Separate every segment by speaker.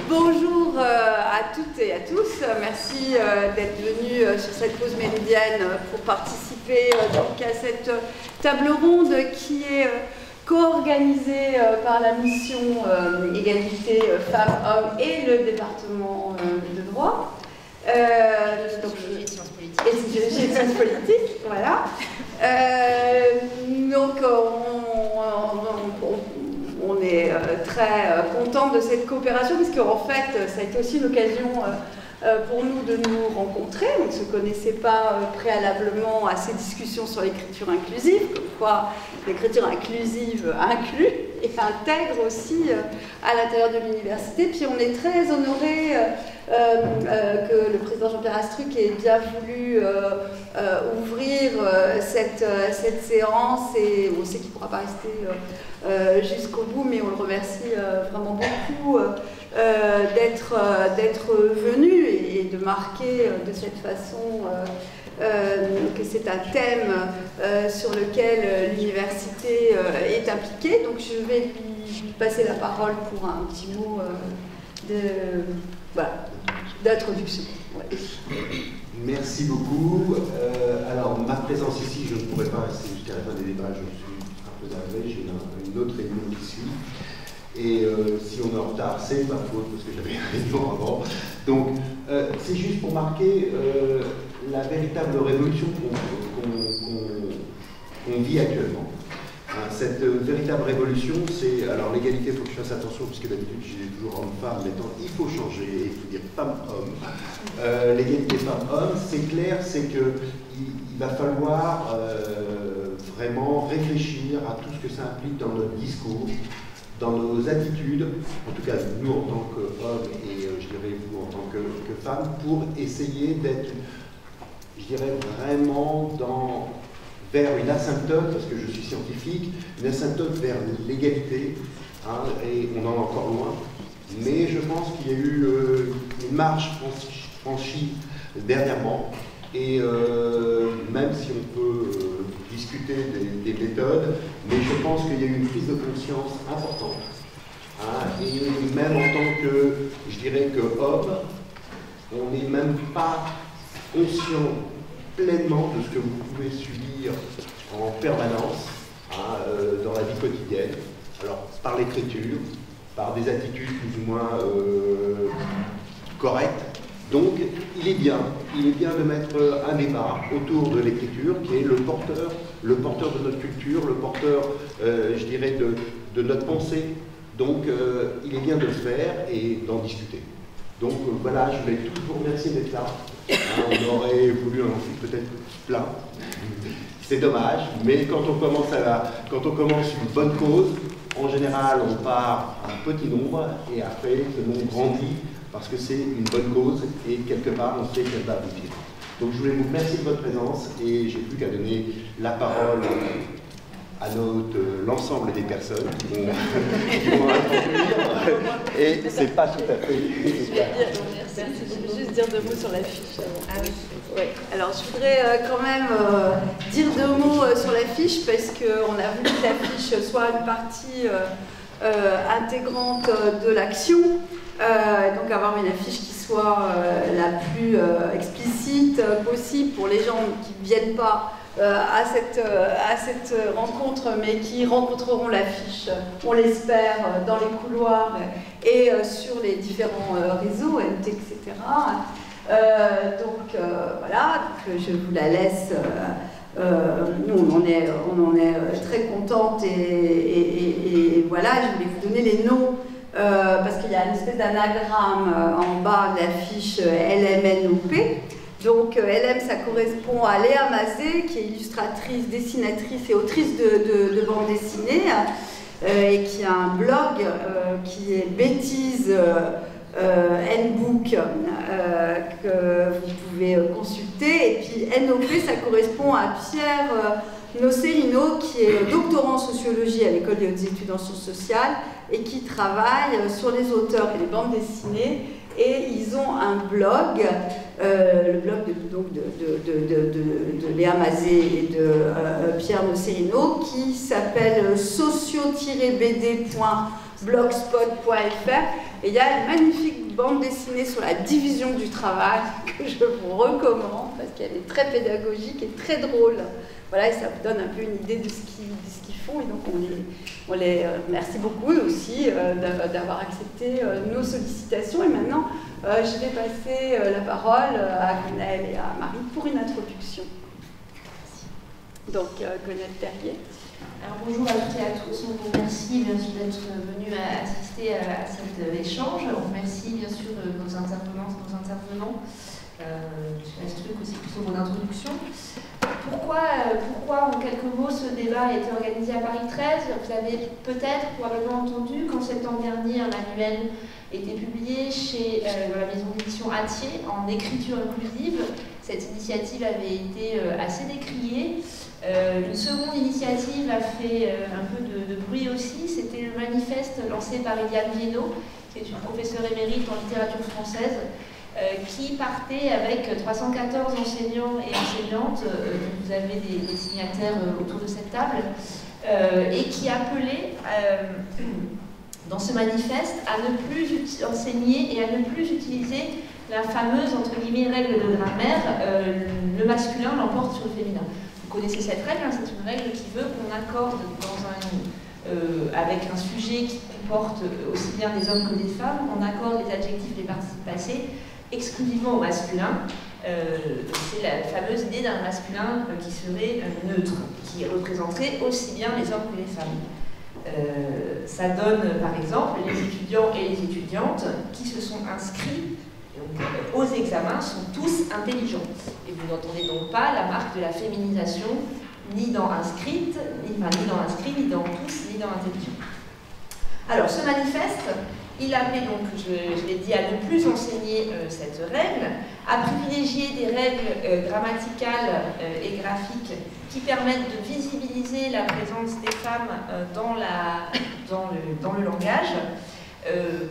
Speaker 1: Bonjour à toutes et à tous. Merci d'être venus sur cette pause méridienne pour participer donc à cette table ronde qui est co-organisée par la mission Égalité Femmes-Hommes et le département de droit.
Speaker 2: Sociologie et sciences politiques.
Speaker 1: Et sociologie et sciences politiques, voilà. Donc on est très content de cette coopération parce qu'en fait, ça a été aussi l'occasion pour nous de nous rencontrer. On ne se connaissait pas préalablement à ces discussions sur l'écriture inclusive, comme quoi l'écriture inclusive inclut et intègre aussi à l'intérieur de l'université. Puis on est très honorés que le président Jean-Pierre Astruc ait bien voulu ouvrir cette séance, et on sait qu'il ne pourra pas rester jusqu'au bout, mais on le remercie vraiment beaucoup d'être venu et de marquer de cette façon que c'est un thème sur lequel l'université est impliquée. Donc je vais lui passer la parole pour un petit mot d'introduction. Ouais.
Speaker 3: Merci beaucoup. Alors, ma présence ici, je ne pourrai pas rester jusqu'à la fin des débats, je suis un peu navré, j'ai une autre réunion qui suit. Et si on est en retard, c'est ma faute, parce que j'avais une réunion avant. Donc, c'est juste pour marquer la véritable révolution qu'on vit actuellement. Cette véritable révolution, c'est... Alors, l'égalité, il faut que je fasse attention, puisque d'habitude, j'ai toujours homme-femme, maintenant, il faut changer, il faut dire femme-homme. L'égalité femme-homme, c'est clair, c'est qu'il va falloir vraiment réfléchir à tout ce que ça implique dans notre discours, dans nos attitudes, en tout cas nous en tant qu'hommes et je dirais vous en tant que femmes, pour essayer d'être, je dirais, vraiment vers une asymptote, parce que je suis scientifique, une asymptote vers l'égalité, hein, et on en est encore loin, mais je pense qu'il y a eu une marche franchie dernièrement, et même si on peut discuter des méthodes, mais je pense qu'il y a eu une prise de conscience importante, hein, et même en tant que, je dirais que homme, on n'est même pas conscient pleinement de ce que vous pouvez subir en permanence, hein, dans la vie quotidienne, alors par l'écriture, par des attitudes plus ou moins correctes. Donc il est bien de mettre un débat autour de l'écriture qui est le porteur de notre culture, le porteur, je dirais, de notre pensée. Donc il est bien de le faire et d'en discuter. Donc voilà, je voulais tous vous remercier d'être là. On aurait voulu en faire peut-être plein. C'est dommage, mais quand on commence une bonne cause, en général, on part un petit nombre et après, ce nombre grandit parce que c'est une bonne cause et quelque part, on sait qu'elle va aboutir. Donc, je voulais vous remercier de votre présence et j'ai plus qu'à donner la parole à l'ensemble des personnes qui vont introduire. Et c'est pas tout à fait...
Speaker 1: Je vais juste dire deux mots sur l'affiche. Ah oui. Ouais. Alors je voudrais quand même dire deux mots sur l'affiche parce qu'on a voulu que l'affiche soit une partie intégrante de l'action. Donc avoir une affiche qui soit la plus explicite possible pour les gens qui ne viennent pas à cette rencontre, mais qui rencontreront l'affiche, on l'espère, dans les couloirs et sur les différents réseaux, NT, etc. Voilà, donc je vous la laisse. Nous, on en est très contente et voilà, je voulais vous donner les noms parce qu'il y a une espèce d'anagramme en bas de l'affiche LMNOP. Donc LM, ça correspond à Léa Mazet, qui est illustratrice, dessinatrice et autrice de bande dessinée, et qui a un blog qui est Bêtise Nbook, que vous pouvez consulter. Et puis NOP, ça correspond à Pierre Nocerino, qui est doctorant en sociologie à l'École des hautes études en sciences sociales et qui travaille sur les auteurs et les bandes dessinées. Et ils ont un blog, le blog de Léa Mazet et de Pierre Nocerino, qui s'appelle socio-bd.blogspot.fr Et il y a une magnifique bande dessinée sur la division du travail que je vous recommande parce qu'elle est très pédagogique et très drôle. Voilà, et ça vous donne un peu une idée de ce qu'ils font. Et donc on les remercie beaucoup aussi d'avoir accepté nos sollicitations. Et maintenant, je vais passer la parole à Gwenaëlle et à Marie pour une introduction. Donc, Gwenaëlle Terrier.
Speaker 2: Alors, bonjour à toutes et à tous. On vous remercie bien sûr d'être venus assister à cet échange. On remercie bien sûr nos intervenantes, nos intervenants. Je laisse truc aussi plutôt mon introduction. Pourquoi, en quelques mots, ce débat a été organisé à Paris 13 ? Vous avez peut-être, probablement entendu qu'en septembre dernier, un manuel était publié chez la maison d'édition Hatier en écriture inclusive. Cette initiative avait été assez décriée. Une seconde initiative a fait un peu de bruit aussi. C'était le manifeste lancé par Eliane Viennot, qui est une professeure émérite en littérature française, qui partait avec 314 enseignants et enseignantes, vous avez des signataires autour de cette table, et qui appelait dans ce manifeste à ne plus enseigner et à ne plus utiliser la fameuse, entre guillemets, règle de grammaire, le masculin l'emporte sur le féminin. Vous connaissez cette règle, hein, c'est une règle qui veut qu'on accorde avec un sujet qui comporte aussi bien des hommes que des femmes, on accorde les adjectifs des participes passés exclusivement au masculin. C'est la fameuse idée d'un masculin qui serait neutre, qui représenterait aussi bien les hommes que les femmes. Ça donne par exemple les étudiants et les étudiantes qui se sont inscrits donc, aux examens sont tous intelligents. Et vous n'entendez donc pas la marque de la féminisation ni dans inscrite, ni dans inscrit, ni dans tous, ni dans intelligent. Alors ce manifeste, il appelait donc, je l'ai dit, à ne plus enseigner cette règle, à privilégier des règles grammaticales et graphiques qui permettent de visibiliser la présence des femmes dans le langage.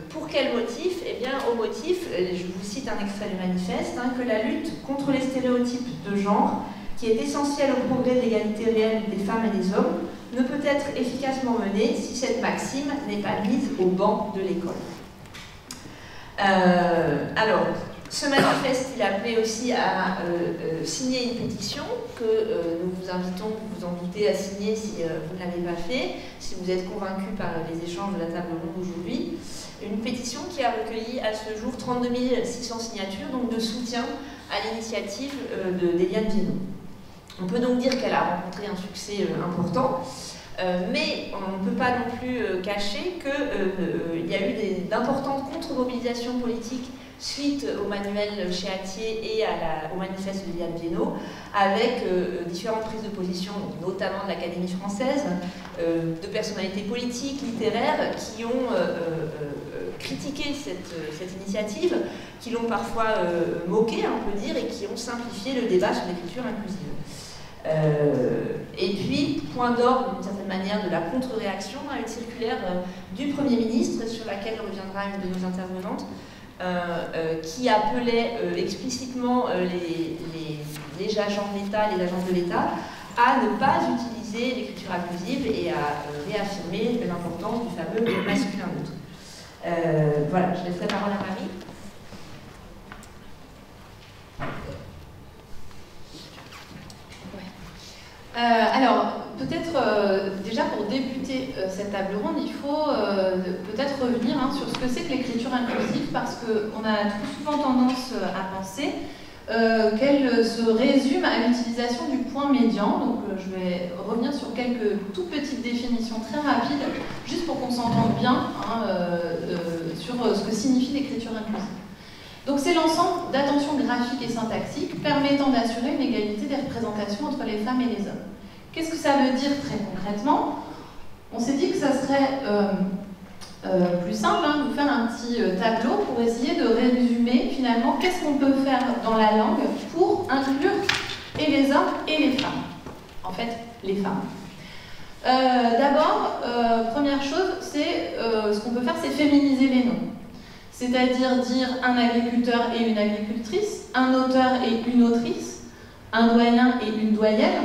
Speaker 2: Pour quel motif? Eh bien, au motif, je vous cite un extrait du manifeste, hein, que la lutte contre les stéréotypes de genre, qui est essentielle au progrès de l'égalité réelle des femmes et des hommes, ne peut être efficacement menée si cette maxime n'est pas mise au banc de l'école. Alors, ce manifeste, il appelait aussi à signer une pétition que nous vous invitons, vous vous en doutez, à signer si vous ne l'avez pas fait, si vous êtes convaincus par les échanges de la table ronde aujourd'hui. Une pétition qui a recueilli à ce jour 32 600 signatures, donc de soutien à l'initiative d'Eliane Viennot. On peut donc dire qu'elle a rencontré un succès important, mais on ne peut pas non plus cacher qu'il y a eu d'importantes contre-mobilisations politiques suite au manuel chez Hatier et au manifeste d'Eliane Viennot, avec différentes prises de position, notamment de l'Académie française, de personnalités politiques, littéraires, qui ont critiqué cette initiative, qui l'ont parfois moquée, on peut dire, et qui ont simplifié le débat sur l'écriture inclusive. Et puis, point d'orgue d'une certaine manière de la contre-réaction à une circulaire du Premier ministre, sur laquelle reviendra une de nos intervenantes, qui appelait explicitement les agents de l'État, les agences de l'État, à ne pas utiliser l'écriture inclusive et à réaffirmer l'importance du fameux masculin neutre. Voilà, je laisserai la parole à Marie.
Speaker 4: Alors, peut-être déjà pour débuter cette table ronde, il faut peut-être revenir sur ce que c'est que l'écriture inclusive, parce qu'on a trop souvent tendance à penser qu'elle se résume à l'utilisation du point médian. Donc je vais revenir sur quelques toutes petites définitions très rapides, juste pour qu'on s'entende bien sur ce que signifie l'écriture inclusive. Donc c'est l'ensemble d'attentions graphiques et syntaxiques permettant d'assurer une égalité des représentations entre les femmes et les hommes. Qu'est-ce que ça veut dire très concrètement? On s'est dit que ça serait plus simple de vous faire un petit tableau pour essayer de résumer finalement qu'est-ce qu'on peut faire dans la langue pour inclure et les hommes et les femmes. En fait, les femmes. D'abord, première chose, c'est ce qu'on peut faire, c'est féminiser les noms. C'est-à-dire dire un agriculteur et une agricultrice, un auteur et une autrice, un doyen et une doyenne,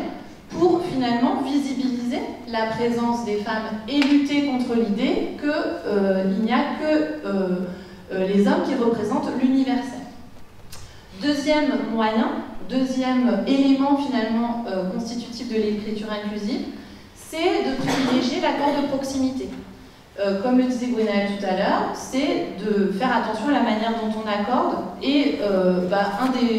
Speaker 4: pour finalement visibiliser la présence des femmes et lutter contre l'idée qu'il n'y a que les hommes qui représentent l'universel. Deuxième moyen, deuxième élément finalement constitutif de l'écriture inclusive, c'est de privilégier l'accord de proximité. Comme le disait Gwenaëlle tout à l'heure, c'est de faire attention à la manière dont on accorde, et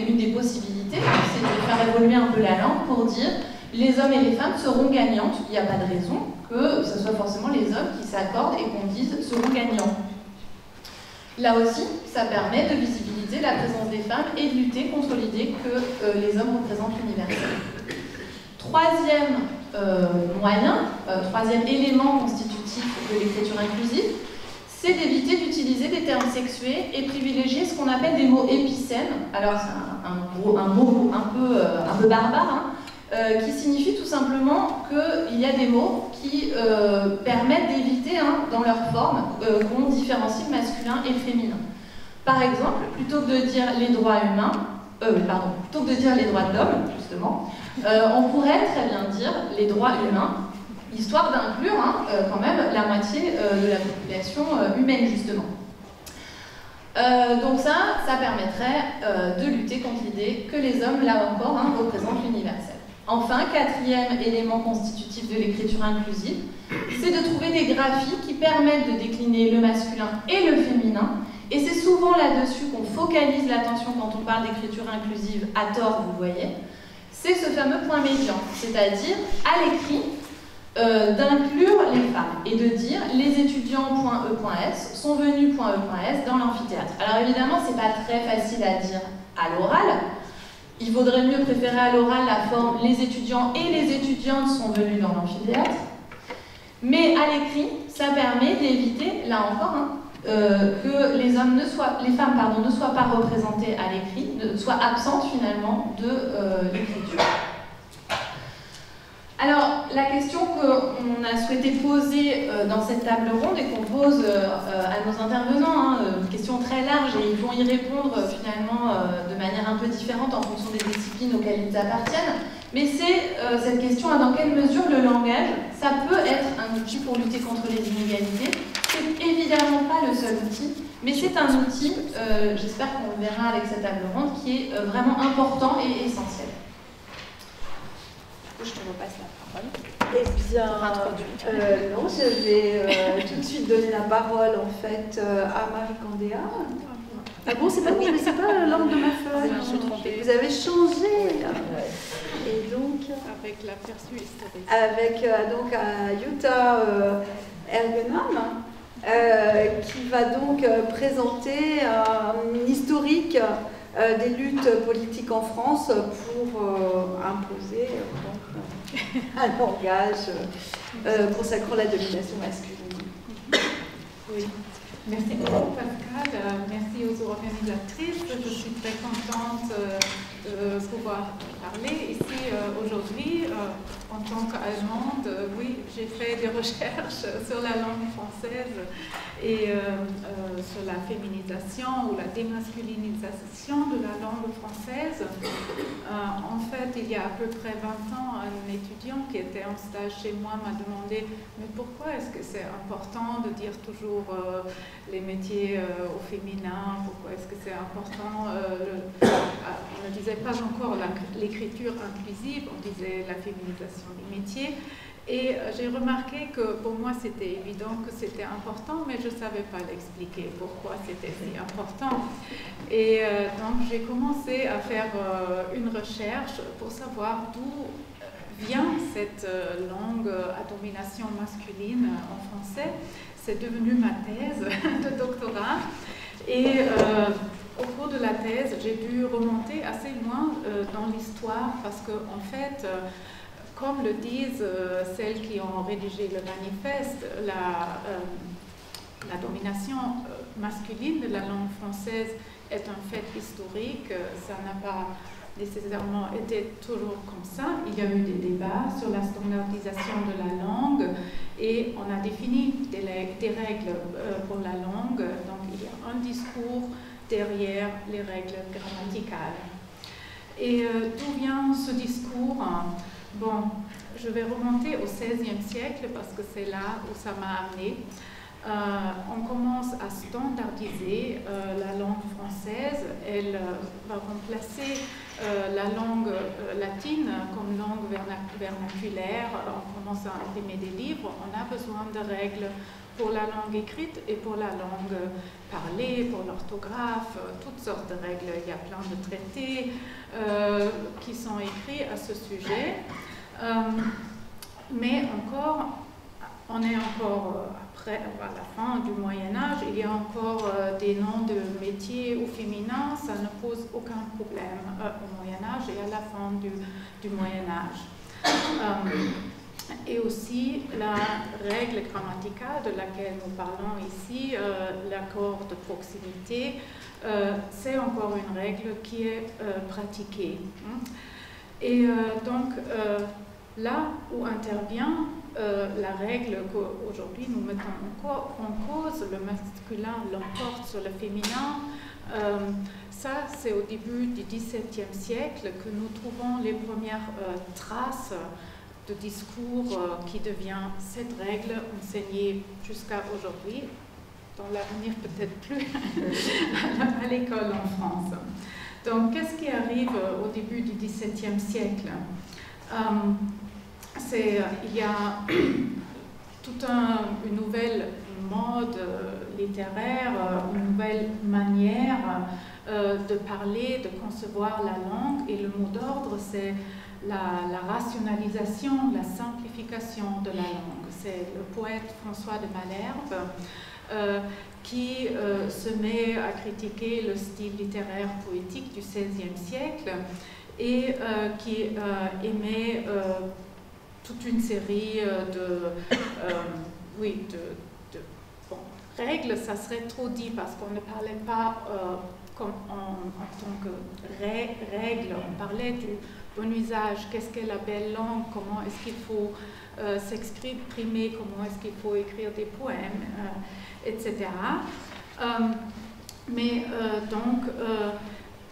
Speaker 4: une des possibilités, c'est de faire évoluer un peu la langue pour dire les hommes et les femmes seront gagnantes. Il n'y a pas de raison que ce soit forcément les hommes qui s'accordent et qu'on dise seront gagnants. Là aussi, ça permet de visibiliser la présence des femmes et de lutter contre l'idée que les hommes représentent l'universel. Troisième moyen, troisième élément constitutif de l'écriture inclusive, c'est d'éviter d'utiliser des termes sexués et privilégier ce qu'on appelle des mots épicènes. Alors c'est un mot un peu barbare, qui signifie tout simplement qu'il y a des mots qui permettent d'éviter, dans leur forme, qu'on différencie le masculin et le féminin. Par exemple, plutôt que de dire les droits humains, plutôt que de dire les droits de l'homme, justement, on pourrait très bien dire les droits humains, histoire d'inclure quand même la moitié de la population humaine, justement. Donc ça permettrait de lutter contre l'idée que les hommes, là encore, représentent l'universel. Enfin, quatrième élément constitutif de l'écriture inclusive, c'est de trouver des graphies qui permettent de décliner le masculin et le féminin. Et c'est souvent là-dessus qu'on focalise l'attention quand on parle d'écriture inclusive, à tort, vous voyez. C'est ce fameux point médian, c'est-à-dire à l'écrit, d'inclure les femmes et de dire les étudiants.e.s sont venus.e.s dans l'amphithéâtre. Alors évidemment, c'est pas très facile à dire à l'oral. Il vaudrait mieux préférer à l'oral la forme les étudiants et les étudiantes sont venus dans l'amphithéâtre. Mais à l'écrit, ça permet d'éviter, là encore, que les femmes ne soient pas représentées à l'écrit, ne soient absentes finalement de l'écriture. Alors, la question qu'on a souhaité poser dans cette table ronde et qu'on pose à nos intervenants, une question très large et ils vont y répondre finalement de manière un peu différente en fonction des disciplines auxquelles ils appartiennent, mais c'est cette question dans quelle mesure le langage, ça peut être un outil pour lutter contre les inégalités. C'est évidemment pas le seul outil, mais c'est un outil, j'espère qu'on le verra avec cette table ronde, qui est vraiment important et essentiel. Je te repasse la parole.
Speaker 1: Eh bien, non, je vais tout de suite donner la parole en fait à Marie Candéa. Ah bon, c'est pas vous, mais c'est pas l'ordre de ma feuille.
Speaker 2: Je me suis trompée.
Speaker 1: Vous avez changé. Et donc
Speaker 2: avec la perçue historique.
Speaker 1: Avec donc Jutta Ergenam, qui va donc présenter un historique des luttes politiques en France pour imposer un langage consacrant la domination masculine.
Speaker 5: Oui. Merci beaucoup Pascal, merci aux organisatrices. Je suis très contente de pouvoir parler ici aujourd'hui. En tant qu'Allemande, oui, j'ai fait des recherches sur la langue française et sur la féminisation ou la démasculinisation de la langue française. En fait, il y a à peu près 20 ans, un étudiant qui était en stage chez moi m'a demandé « Mais pourquoi est-ce que c'est important de dire toujours les métiers au féminin? Pourquoi est-ce que c'est important ?» On ne disait pas encore l'écriture inclusive, on disait la féminisation des métiers. Et j'ai remarqué que pour moi c'était évident que c'était important, mais je ne savais pas l'expliquer pourquoi c'était si important. Et donc j'ai commencé à faire une recherche pour savoir d'où vient cette langue à domination masculine en français. C'est devenu ma thèse de doctorat. Et au cours de la thèse, j'ai dû remonter assez loin dans l'histoire parce qu'en fait, comme le disent celles qui ont rédigé le manifeste, la domination masculine de la langue française est un fait historique. Ça n'a pas nécessairement été toujours comme ça. Il y a eu des débats sur la standardisation de la langue et on a défini des règles pour la langue. Donc il y a un discours derrière les règles grammaticales. Et d'où vient ce discours? Bon, je vais remonter au XVIe siècle parce que c'est là où ça m'a amené. on commence à standardiser la langue française. Elle va remplacer la langue latine comme langue vernaculaire. On commence à imprimer des livres. On a besoin de règles pour la langue écrite et pour la langue parlée, pour l'orthographe, toutes sortes de règles. Il y a plein de traités qui sont écrits à ce sujet. Mais encore, on est encore après, à la fin du Moyen-Âge, il y a encore des noms de métiers au féminin, ça ne pose aucun problème au Moyen-Âge et à la fin du Moyen-Âge. Et aussi la règle grammaticale de laquelle nous parlons ici, l'accord de proximité, c'est encore une règle qui est pratiquée. Et donc, là où intervient la règle qu'aujourd'hui nous mettons en cause, le masculin l'emporte sur le féminin, ça c'est au début du XVIIe siècle que nous trouvons les premières traces de discours qui devient cette règle enseignée jusqu'à aujourd'hui, dans l'avenir peut-être plus à l'école en France. Donc qu'est-ce qui arrive au début du XVIIe siècle? Il y a toute une nouvelle mode littéraire, une nouvelle manière de parler, de concevoir la langue, et le mot d'ordre c'est la rationalisation, la simplification de la langue. C'est le poète François de Malherbe qui se met à critiquer le style littéraire poétique du XVIe siècle et qui émet toute une série règles, ça serait trop dit parce qu'on ne parlait pas comme en tant que règle, on parlait du bon usage, qu'est-ce qu'est la belle langue, comment est-ce qu'il faut s'exprimer, comment est-ce qu'il faut écrire des poèmes, etc.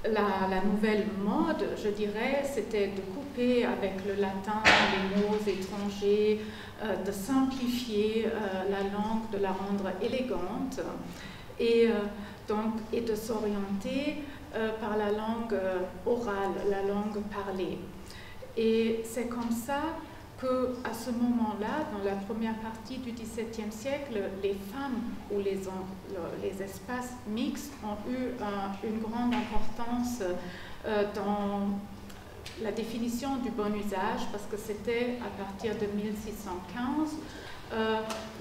Speaker 5: La nouvelle mode, je dirais, c'était de couper avec le latin les mots étrangers, de simplifier la langue, de la rendre élégante et de s'orienter par la langue orale, la langue parlée. Et c'est comme ça qu'à ce moment-là, dans la première partie du XVIIe siècle, les femmes ou les espaces mixtes ont eu une grande importance dans la définition du bon usage, parce que c'était à partir de 1615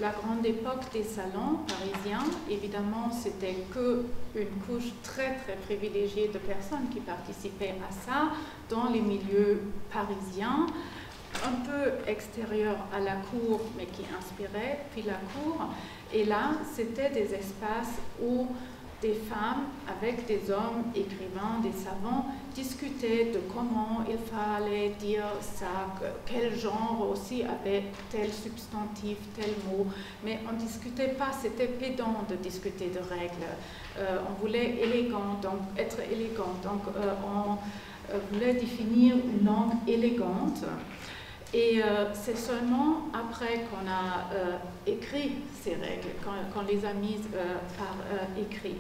Speaker 5: la grande époque des salons parisiens. Évidemment, c'était qu'une couche très très privilégiée de personnes qui participaient à ça dans les milieux parisiens, un peu extérieur à la cour, mais qui inspirait, puis la cour. Et là, c'était des espaces où des femmes avec des hommes écrivains, des savants, discutaient de comment il fallait dire ça, quel genre aussi avait tel substantif, tel mot. Mais on ne discutait pas, c'était pédant de discuter de règles. On voulait être élégant, donc on voulait définir une langue élégante. Et c'est seulement après qu'on a écrit ces règles, qu'on les a mises par écrit.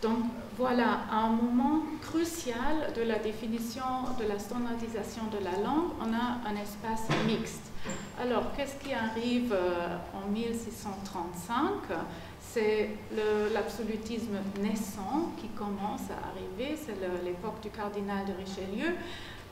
Speaker 5: Donc voilà, à un moment crucial de la définition, de la standardisation de la langue, on a un espace mixte. Alors, qu'est-ce qui arrive en 1635? C'est l'absolutisme naissant qui commence à arriver, c'est l'époque du cardinal de Richelieu.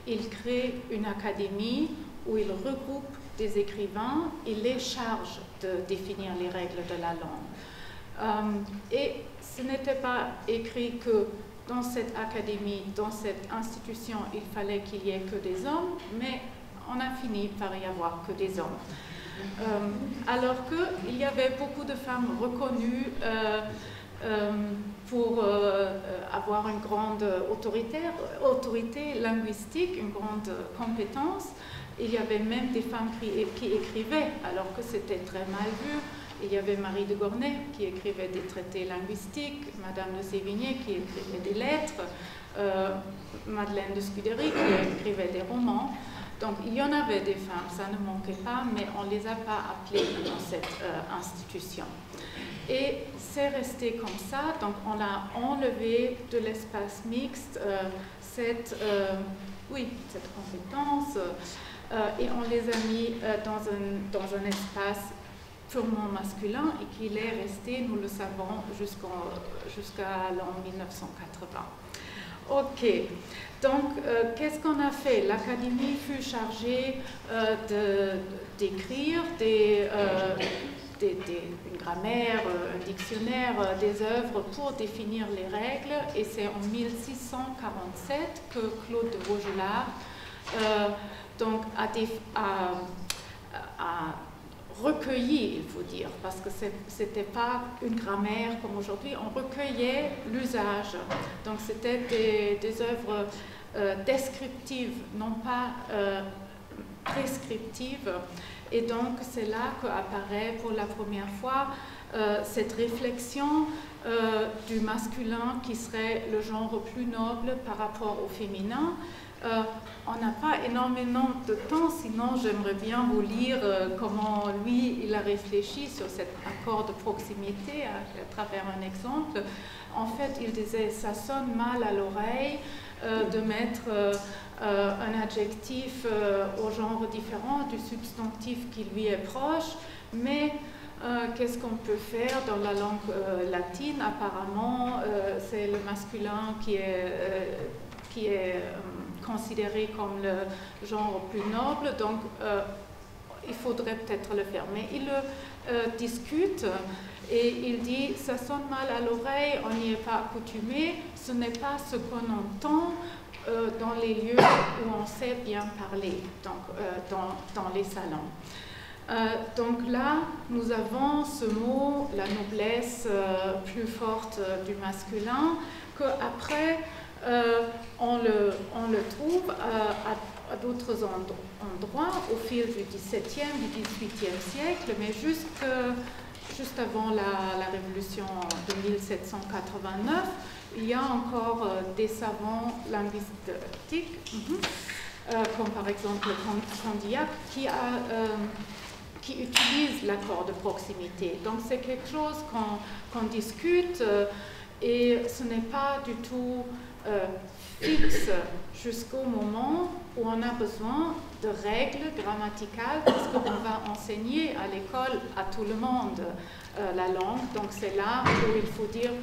Speaker 5: Il crée une académie où il regroupe des écrivains et les charge de définir les règles de la langue. Et ce n'était pas écrit que dans cette académie, dans cette institution, il fallait qu'il y ait que des hommes, mais on a fini par y avoir que des hommes. Alors qu'il y avait beaucoup de femmes reconnues pour avoir une grande autorité linguistique, une grande compétence. Il y avait même des femmes qui écrivaient, alors que c'était très mal vu. Il y avait Marie de Gournay qui écrivait des traités linguistiques, Madame de Sévigné qui écrivait des lettres, Madeleine de Scudéry qui écrivait des romans. Donc il y en avait des femmes, ça ne manquait pas, mais on ne les a pas appelées dans cette institution. Et c'est resté comme ça, donc on a enlevé de l'espace mixte cette compétence et on les a mis dans un espace purement masculin et qu'il est resté, nous le savons, jusqu'à l'an 1980. Ok, donc qu'est-ce qu'on a fait? L'Académie fut chargée d'écrire une grammaire, un dictionnaire, des œuvres pour définir les règles, et c'est en 1647 que Claude de Vaugelas a recueilli, il faut dire, parce que ce n'était pas une grammaire comme aujourd'hui, on recueillait l'usage. Donc c'était des œuvres descriptives, non pas prescriptives. Et donc c'est là qu'apparaît pour la première fois cette réflexion du masculin qui serait le genre plus noble par rapport au féminin. On n'a pas énormément de temps, sinon j'aimerais bien vous lire comment lui, il a réfléchi sur cet accord de proximité à travers un exemple. En fait, il disait, ça sonne mal à l'oreille de mettre un adjectif au genre différent du substantif qui lui est proche, mais qu'est-ce qu'on peut faire dans la langue latine? Apparemment, c'est le masculin qui est considéré comme le genre plus noble, donc il faudrait peut-être le faire. Mais il le discute et il dit, ça sonne mal à l'oreille, on n'y est pas accoutumé, ce n'est pas ce qu'on entend dans les lieux où on sait bien parler, donc dans les salons. Donc là, nous avons ce mot, la noblesse plus forte du masculin, qu'après, on le trouve à d'autres endroits au fil du XVIIe, du XVIIIe siècle, mais juste avant la révolution de 1789, il y a encore des savants linguistiques, comme par exemple Condillac, qui utilisent l'accord de proximité. Donc c'est quelque chose qu'on discute et ce n'est pas du tout fixe jusqu'au moment où on a besoin de règles grammaticales parce qu'on va enseigner à l'école à tout le monde la langue. Donc c'est là où il faut dire,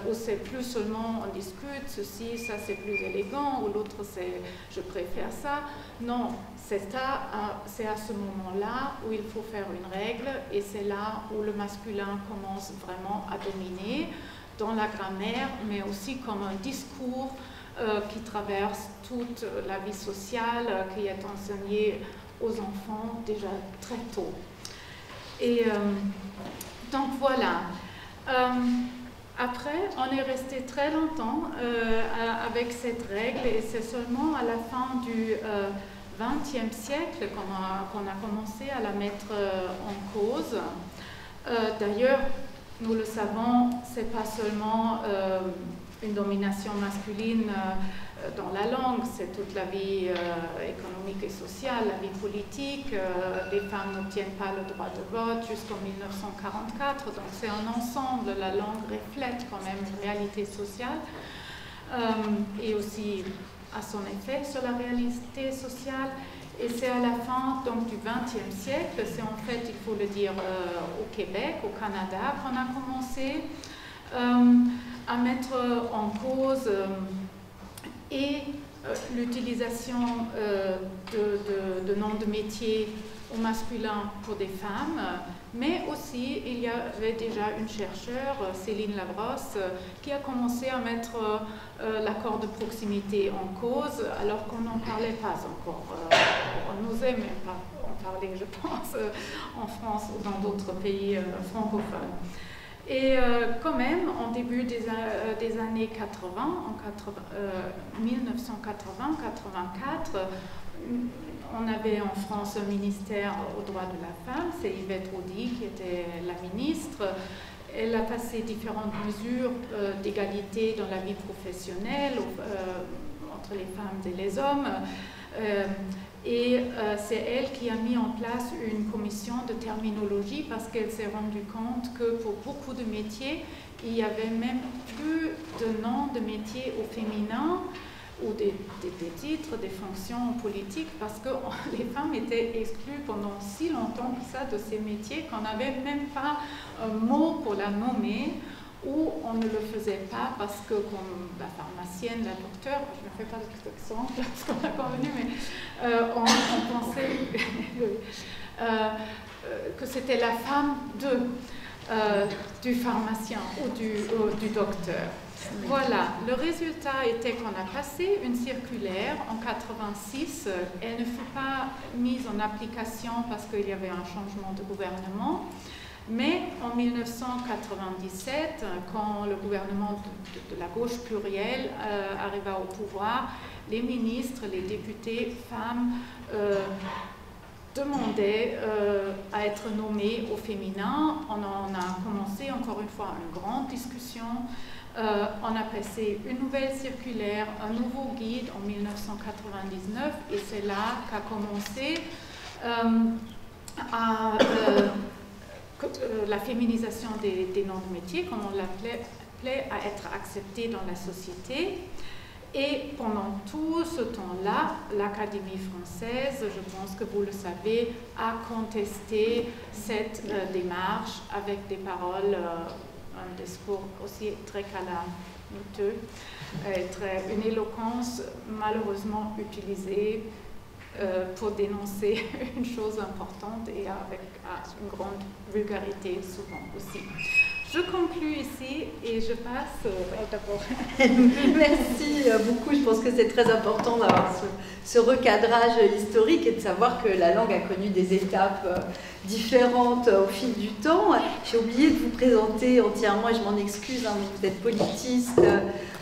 Speaker 5: où c'est plus seulement on discute, ceci, ça c'est plus élégant, ou l'autre c'est je préfère ça. Non, c'est à ce moment-là où il faut faire une règle et c'est là où le masculin commence vraiment à dominer dans la grammaire, mais aussi comme un discours qui traverse toute la vie sociale, qui est enseigné aux enfants déjà très tôt. Et donc voilà. Après, on est resté très longtemps avec cette règle et c'est seulement à la fin du XXe siècle qu'on a commencé à la mettre en cause. D'ailleurs, nous le savons, c'est pas seulement une domination masculine dans la langue, c'est toute la vie économique et sociale, la vie politique. Les femmes n'obtiennent pas le droit de vote jusqu'en 1944, donc c'est un ensemble. La langue reflète quand même une réalité sociale et aussi a son effet sur la réalité sociale. Et c'est à la fin donc, du XXe siècle, c'est en fait, il faut le dire, au Québec, au Canada, qu'on a commencé à mettre en cause l'utilisation de noms de métiers au masculin pour des femmes, mais aussi il y avait déjà une chercheure, Céline Labrosse, qui a commencé à mettre l'accord de proximité en cause alors qu'on n'en parlait pas encore. On n'osait même pas en parler, je pense, en France ou dans d'autres pays francophones. Et quand même, en début des années 80, en 1980-84, on avait en France un ministère aux droits de la femme, c'est Yvette Roudy qui était la ministre. Elle a passé différentes mesures d'égalité dans la vie professionnelle entre les femmes et les hommes. C'est elle qui a mis en place une commission de terminologie parce qu'elle s'est rendue compte que pour beaucoup de métiers, il n'y avait même plus de noms de métiers au féminin ou des titres, des fonctions politiques parce que les femmes étaient exclues pendant si longtemps que ça de ces métiers qu'on n'avait même pas un mot pour la nommer, ou on ne le faisait pas parce que comme la pharmacienne, la docteure, je ne fais pas d'accent parce qu'on a convenu, mais on pensait que c'était la femme du pharmacien ou du docteur. Voilà, le résultat était qu'on a passé une circulaire en 86. Elle ne fut pas mise en application parce qu'il y avait un changement de gouvernement. Mais en 1997, quand le gouvernement de la gauche plurielle arriva au pouvoir, les ministres, les députés femmes demandaient à être nommés au féminin. On en a commencé encore une fois une grande discussion. On a passé une nouvelle circulaire, un nouveau guide en 1999 et c'est là qu'a commencé la féminisation des noms de métiers, comme on l'appelait, à être acceptée dans la société. Et pendant tout ce temps-là, l'Académie française, je pense que vous le savez, a contesté cette démarche avec des paroles, un discours aussi très calamiteux, une éloquence malheureusement utilisée pour dénoncer une chose importante et avec une grande vulgarité souvent aussi. Je conclue ici et je passe d'abord.
Speaker 1: Merci beaucoup. Je pense que c'est très important d'avoir ce recadrage historique et de savoir que la langue a connu des étapes différentes au fil du temps. J'ai oublié de vous présenter entièrement, et je m'en excuse, mais vous êtes politiste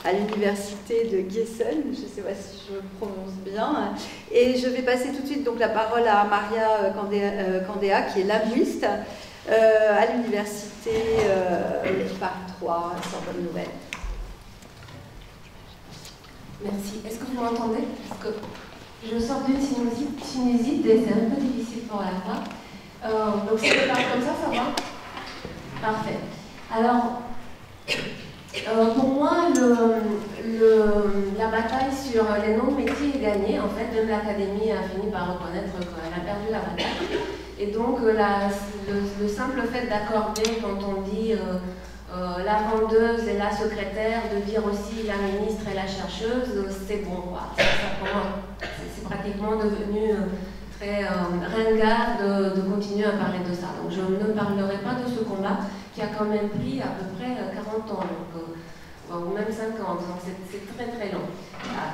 Speaker 1: à l'université de Gießen, je ne sais pas si je le prononce bien. Et je vais passer tout de suite donc, la parole à Maria Candéa, qui est linguiste à l'université Paris 3, Sorbonne Nouvelle.
Speaker 6: Merci. Est-ce que vous m'entendez? Parce que je sors d'une sinusite et c'est un peu difficile pour la voix. Donc si je parle comme ça va? Parfait. Alors, pour moi, la bataille sur les noms de métiers est gagnée. En fait, même l'Académie a fini par reconnaître qu'elle a perdu la bataille. Et donc, le simple fait d'accorder, quand on dit la vendeuse et la secrétaire, de dire aussi la ministre et la chercheuse, c'est bon, quoi. C'est pratiquement devenu très ringard de continuer à parler de ça. Donc, je ne parlerai pas de ce combat qui a quand même pris à peu près 40 ans. Ou même 50, donc c'est très très long.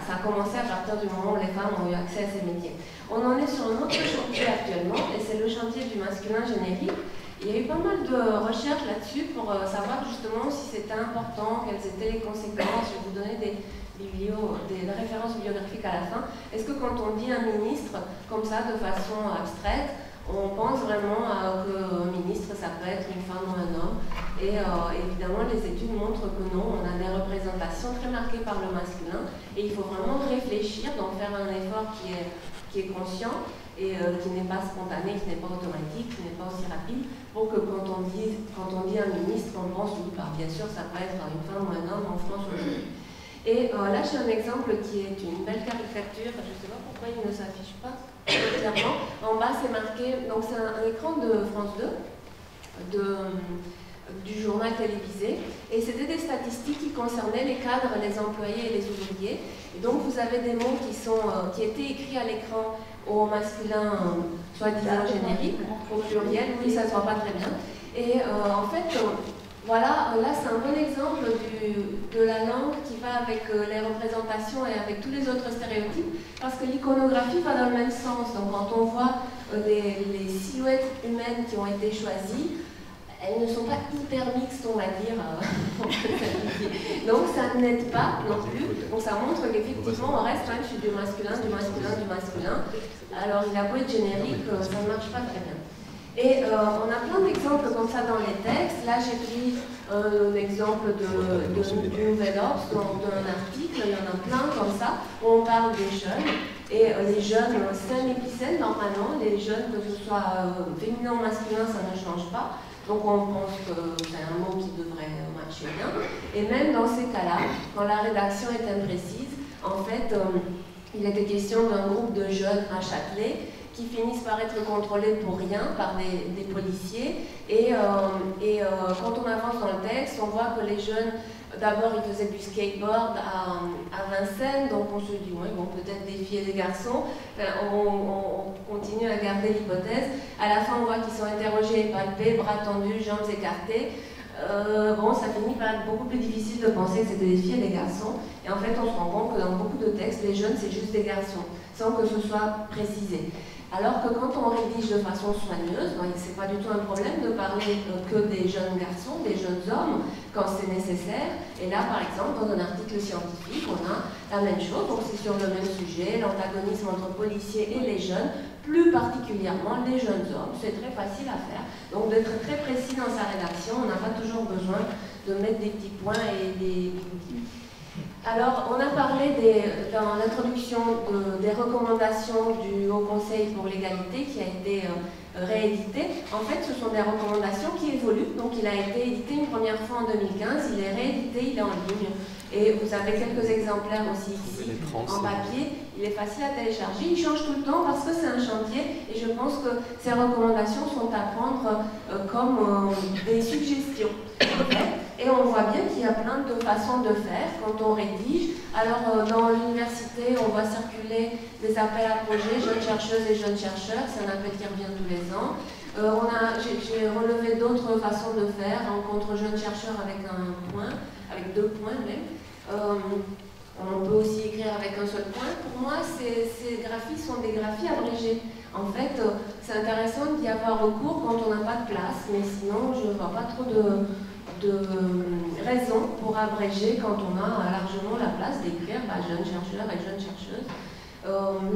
Speaker 6: Ça a commencé à partir du moment où les femmes ont eu accès à ces métiers. On en est sur un autre chantier actuellement, et c'est le chantier du masculin générique. Il y a eu pas mal de recherches là-dessus pour savoir justement si c'était important, quelles étaient les conséquences. Je vais vous donner des références bibliographiques à la fin. Est-ce que quand on dit un ministre, comme ça, de façon abstraite, on pense vraiment qu'un ministre, ça peut être une femme ou un homme. Et évidemment, les études montrent que non, on a des représentations très marquées par le masculin. Et il faut vraiment réfléchir, donc faire un effort qui est conscient et qui n'est pas spontané, qui n'est pas automatique, qui n'est pas aussi rapide, pour que quand on dit un ministre, on pense, oui, bien sûr, ça peut être une femme ou un homme en France aujourd'hui. Et là, j'ai un exemple qui est une belle caricature, je ne sais pas pourquoi il ne s'affiche pas clairement. En bas, c'est marqué, donc c'est un écran de France 2, du journal télévisé, et c'était des statistiques qui concernaient les cadres, les employés et les ouvriers. Et donc, vous avez des mots qui étaient écrits à l'écran au masculin, soi-disant générique, au pluriel, oui, ça ne se voit pas très bien. Et en fait, voilà, là c'est un bon exemple de la langue qui va avec les représentations et avec tous les autres stéréotypes, parce que l'iconographie va dans le même sens. Donc quand on voit les silhouettes humaines qui ont été choisies, elles ne sont pas hyper mixtes, on va dire. Donc ça n'aide pas non plus. Donc ça montre qu'effectivement on reste quand même sur du masculin. Alors il a beau être générique, ça ne marche pas très bien. Et on a plein d'exemples comme ça dans les textes. Là, j'ai pris un exemple du Nouvel Ordre, d'un article, il y en a plein comme ça, où on parle des jeunes. Et les jeunes, c'est un épicène normalement, les jeunes, que ce soit féminin ou masculin, ça ne change pas. Donc on pense que c'est un mot qui devrait marcher bien. Et même dans ces cas-là, quand la rédaction est imprécise, en fait, il était question d'un groupe de jeunes à Châtelet qui finissent par être contrôlés pour rien par des policiers. Et quand on avance dans le texte, on voit que les jeunes, d'abord ils faisaient du skateboard à Vincennes, donc on se dit, ouais, ils vont peut-être défier les garçons. Enfin, on continue à garder l'hypothèse. À la fin, on voit qu'ils sont interrogés et palpés, bras tendus, jambes écartées. Bon, ça finit par être beaucoup plus difficile de penser que c'était des filles et des garçons. Et en fait, on se rend compte que dans beaucoup de textes, les jeunes, c'est juste des garçons, sans que ce soit précisé. Alors que quand on rédige de façon soigneuse, c'est pas du tout un problème de parler que des jeunes garçons, des jeunes hommes, quand c'est nécessaire. Et là, par exemple, dans un article scientifique, on a la même chose, donc c'est sur le même sujet, l'antagonisme entre policiers et les jeunes, plus particulièrement les jeunes hommes. C'est très facile à faire. Donc d'être très précis dans sa rédaction, on n'a pas toujours besoin de mettre des petits points et des... Alors, on a parlé dans l'introduction des recommandations du Haut Conseil pour l'égalité qui a été réédité. En fait, ce sont des recommandations qui évoluent. Donc, il a été édité une première fois en 2015, il est réédité, il est en ligne. Et vous avez quelques exemplaires aussi ici en papier. Il est facile à télécharger, il change tout le temps parce que c'est un chantier. Et je pense que ces recommandations sont à prendre comme des suggestions. Et on voit bien qu'il y a plein de façons de faire quand on rédige. Alors dans l'université, on voit circuler des appels à projets, jeunes chercheuses et jeunes chercheurs, c'est un appel qui revient tous les ans. J'ai relevé d'autres façons de faire, rencontre jeunes chercheurs avec un point, avec 2 points même. On peut aussi écrire avec un seul point. Pour moi, ces graphies sont des graphies abrégées. En fait, c'est intéressant d'y avoir recours quand on n'a pas de place, mais sinon, je ne vois pas trop de raison pour abréger quand on a largement la place d'écrire jeunes chercheurs et jeunes chercheuses.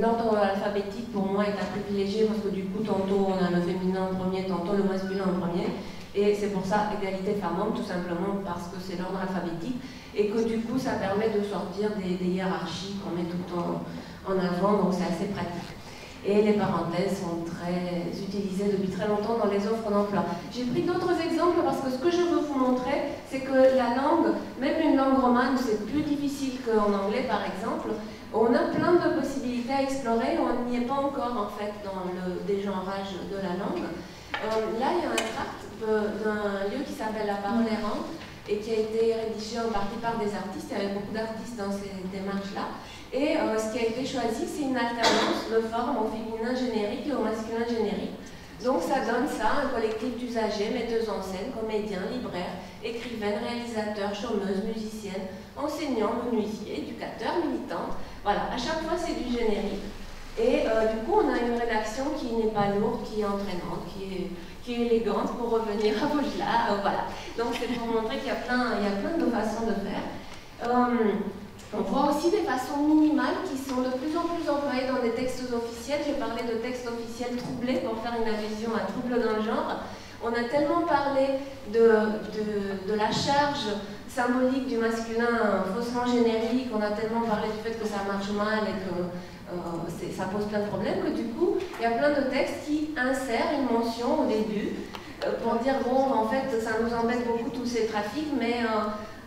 Speaker 6: L'ordre alphabétique pour moi est à privilégier parce que du coup tantôt on a le féminin en premier, tantôt le masculin en premier, et c'est pour ça égalité femmes-hommes, tout simplement parce que c'est l'ordre alphabétique et que du coup ça permet de sortir des hiérarchies qu'on met tout le temps en avant, donc c'est assez pratique. Et les parenthèses sont très utilisées depuis très longtemps dans les offres d'emploi. J'ai pris d'autres exemples parce que ce que je veux vous montrer, c'est que la langue, même une langue romane, c'est plus difficile qu'en anglais par exemple. On a plein de possibilités à explorer, on n'y est pas encore en fait dans le dégenrage de la langue. Là, il y a un tract d'un lieu qui s'appelle La Parole Errante et qui a été rédigé en partie par des artistes. Il y avait beaucoup d'artistes dans ces démarches-là. Et ce qui a été choisi, c'est une alternance de forme au féminin générique et au masculin générique. Donc ça donne ça, un collectif d'usagers, metteuses en scène, comédiens, libraires, écrivaines, réalisateurs, chômeuses, musiciennes, enseignants, menuisiers, éducateurs, militantes. Voilà, à chaque fois c'est du générique. Et du coup on a une rédaction qui n'est pas lourde, qui est entraînante, qui est élégante pour revenir à Baudelaire, voilà. Donc c'est pour montrer qu'il y a plein de façons de faire. On voit aussi des façons minimales qui sont de plus en plus employées dans des textes officiels. J'ai parlé de textes officiels troublés pour faire une allusion à trouble dans le genre. On a tellement parlé de la charge symbolique du masculin faussement générique, on a tellement parlé du fait que ça marche mal et que ça pose plein de problèmes, que du coup, il y a plein de textes qui insèrent une mention au début pour dire, bon, en fait, ça nous embête beaucoup tous ces trafics, mais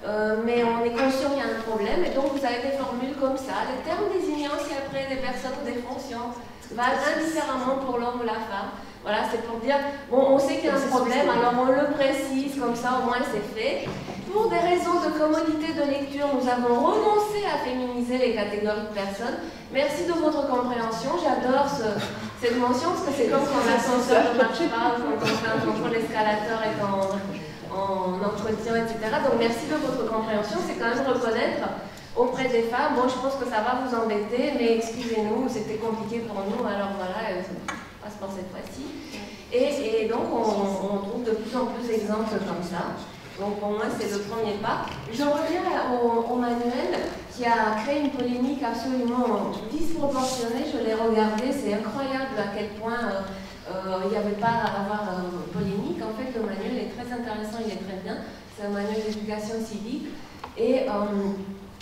Speaker 6: on est conscient qu'il y a un problème, et donc vous avez des formules comme ça. Les termes désignant aussi après des personnes ou des fonctions valent indifféremment pour l'homme ou la femme. Voilà, c'est pour dire, bon, on sait qu'il y a un problème, alors on le précise, comme ça au moins c'est fait. Pour des raisons de commodité de lecture, nous avons renoncé à féminiser les catégories de personnes. Merci de votre compréhension, j'adore cette mention, parce que c'est comme quand l'ascenseur ne marche pas, quand un contrôle escalateur est en entretien, etc. Donc merci de votre compréhension, c'est quand même reconnaître auprès des femmes, bon je pense que ça va vous embêter, mais excusez-nous, c'était compliqué pour nous, alors voilà, passe pour cette fois-ci. Et donc on trouve de plus en plus d'exemples comme ça. Donc pour moi c'est le premier pas. Je reviens au manuel qui a créé une polémique absolument disproportionnée, je l'ai regardé, c'est incroyable à quel point il n'y avait pas à avoir polémique. En fait le manuel est très intéressant, il est très bien, c'est un manuel d'éducation civique et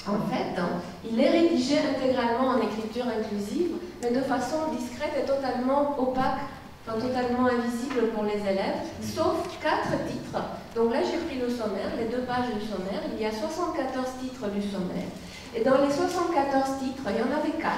Speaker 6: En fait, il est rédigé intégralement en écriture inclusive, mais de façon discrète et totalement opaque, enfin totalement invisible pour les élèves, sauf 4 titres. Donc là, j'ai pris le sommaire, les 2 pages du sommaire. Il y a 74 titres du sommaire. Et dans les 74 titres, il y en avait 4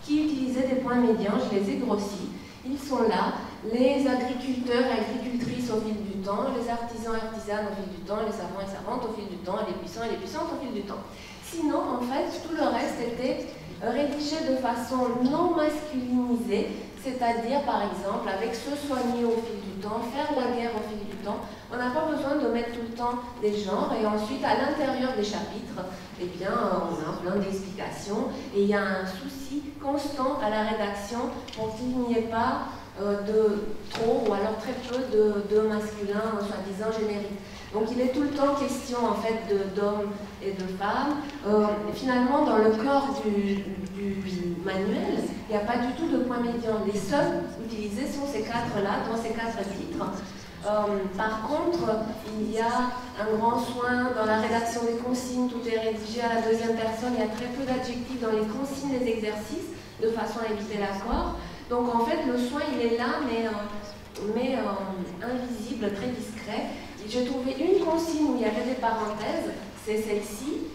Speaker 6: qui utilisaient des points médians, je les ai grossis. Ils sont là, les agriculteurs et agricultrices au fil du temps, les artisans et artisanes au fil du temps, les savants et savantes au fil du temps, et les puissants et les puissantes au fil du temps. Sinon, en fait, tout le reste était rédigé de façon non masculinisée, c'est-à-dire, par exemple, avec se soigner au fil du temps, faire la guerre au fil du temps. On n'a pas besoin de mettre tout le temps des genres, et ensuite, à l'intérieur des chapitres, eh bien, on a plein d'explications, et il y a un souci constant à la rédaction pour qu'il n'y ait pas de trop, ou alors très peu de masculins, soi-disant génériques. Donc il est tout le temps question en fait d'hommes et de femmes. Finalement, dans le corps du manuel, il n'y a pas du tout de point médian. Les seuls utilisés sont ces 4-là, dans ces 4 titres. Par contre, il y a un grand soin dans la rédaction des consignes, tout est rédigé à la 2e personne, il y a très peu d'adjectifs dans les consignes des exercices, de façon à éviter l'accord. Donc en fait, le soin, il est là, mais invisible, très discret. J'ai trouvé une consigne où il y avait des parenthèses, c'est celle-ci,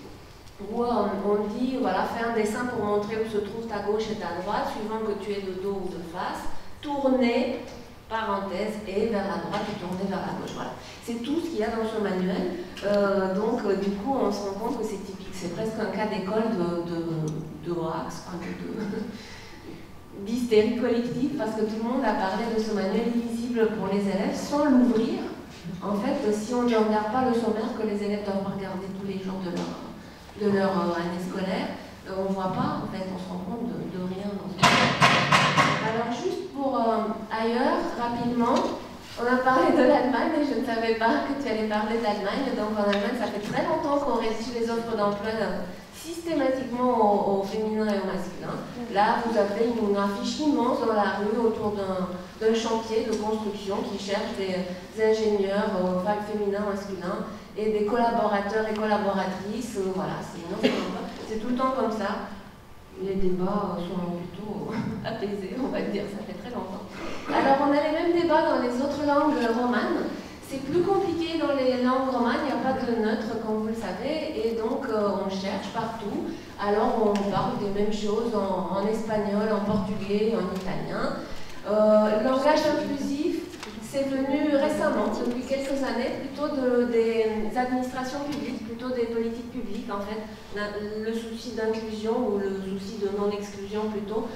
Speaker 6: où on dit, voilà, fais un dessin pour montrer où se trouve ta gauche et ta droite, suivant que tu es de dos ou de face, tourner, parenthèse, et vers la droite et tourner vers la gauche. Voilà. C'est tout ce qu'il y a dans ce manuel. Du coup, on se rend compte que c'est typique. C'est presque un cas d'école de hoax, d'hystérie collective, parce que tout le monde a parlé de ce manuel illisible pour les élèves sans l'ouvrir. En fait, si on ne regarde pas le sommaire que les élèves doivent regarder tous les jours de leur année scolaire, on ne voit pas, en fait, on se rend compte de rien dans ce manuel. Alors, juste pour ailleurs, rapidement, on a parlé de l'Allemagne, et je ne savais pas que tu allais parler d'Allemagne. Donc en Allemagne, ça fait très longtemps qu'on rédige les offres d'emploi systématiquement au féminin et au masculin. Là, vous avez une affiche immense dans la rue autour d'un chantier de construction qui cherche des ingénieurs féminins, masculins, et des collaborateurs et collaboratrices. Voilà, c'est tout le temps comme ça. Les débats sont plutôt apaisés, on va dire, ça fait très longtemps. Alors, on a les mêmes débats dans les autres langues romanes. C'est plus compliqué dans les langues romanes, il n'y a pas de neutre, comme vous le savez, et donc on cherche partout. Alors, on parle des mêmes choses en espagnol, en portugais, en italien. Langage inclusif, c'est venu récemment, depuis quelques années, plutôt des administrations publiques, plutôt des politiques publiques, en fait. Le souci d'inclusion ou le souci de non-exclusion, plutôt,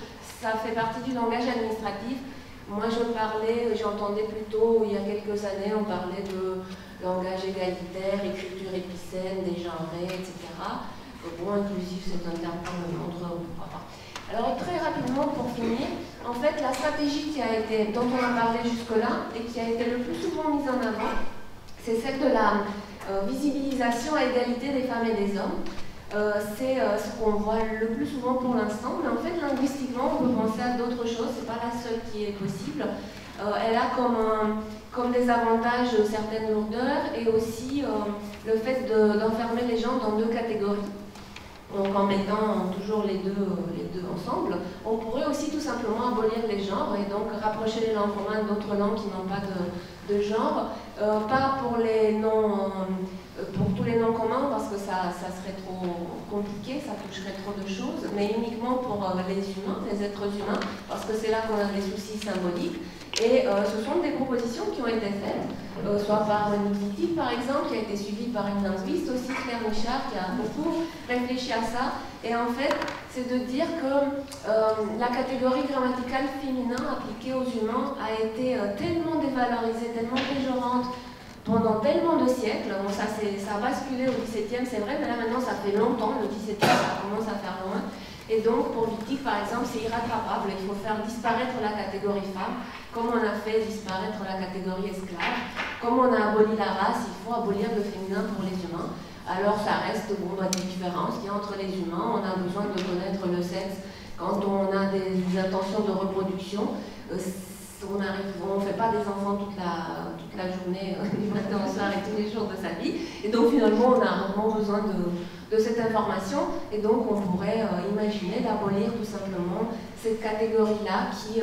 Speaker 6: ça fait partie du langage administratif. Moi, j'entendais plutôt, il y a quelques années, on parlait de langage égalitaire, écriture épicène, dégenrée, etc. Bon, inclusif, c'est un terme qu'on me montre, pourquoi pas. Alors, très rapidement, pour finir, en fait, la stratégie dont on a parlé jusque-là et qui a été le plus souvent mise en avant, c'est celle de la visibilisation à égalité des femmes et des hommes. C'est ce qu'on voit le plus souvent pour l'instant, mais en fait, linguistiquement, on peut penser à d'autres choses, c'est pas la seule qui est possible. Elle a comme des avantages certaines lourdeurs et aussi le fait d'enfermer les gens dans 2 catégories. Donc en mettant toujours les deux ensemble, on pourrait aussi tout simplement abolir les genres et donc rapprocher les langues romanes d'autres langues qui n'ont pas de genre, pas pour tous les noms communs parce que ça serait trop compliqué, ça toucherait trop de choses, mais uniquement pour les humains, les êtres humains, parce que c'est là qu'on a des soucis symboliques. Et ce sont des propositions qui ont été faites, soit par Nixiti par exemple, qui a été suivie par une linguiste, aussi Claire Michard, qui a beaucoup réfléchi à ça. Et en fait, c'est de dire que la catégorie grammaticale féminin appliquée aux humains a été tellement dévalorisée, tellement péjorante, pendant tellement de siècles. Bon, ça a basculé au XVIIe, c'est vrai, mais là maintenant ça fait longtemps, le XVIIe, ça commence à faire loin. Et donc, pour Wittig, par exemple, c'est irrattrapable. Il faut faire disparaître la catégorie femme, comme on a fait disparaître la catégorie esclave. Comme on a aboli la race, il faut abolir le féminin pour les humains. Alors, ça reste des différences qu'il y a entre les humains. On a besoin de connaître le sexe quand on a des intentions de reproduction. On ne fait pas des enfants toute la journée, du matin au soir et tous les jours de sa vie. Et donc, finalement, on a rarement besoin de cette information, et donc on pourrait imaginer d'abolir tout simplement cette catégorie-là qui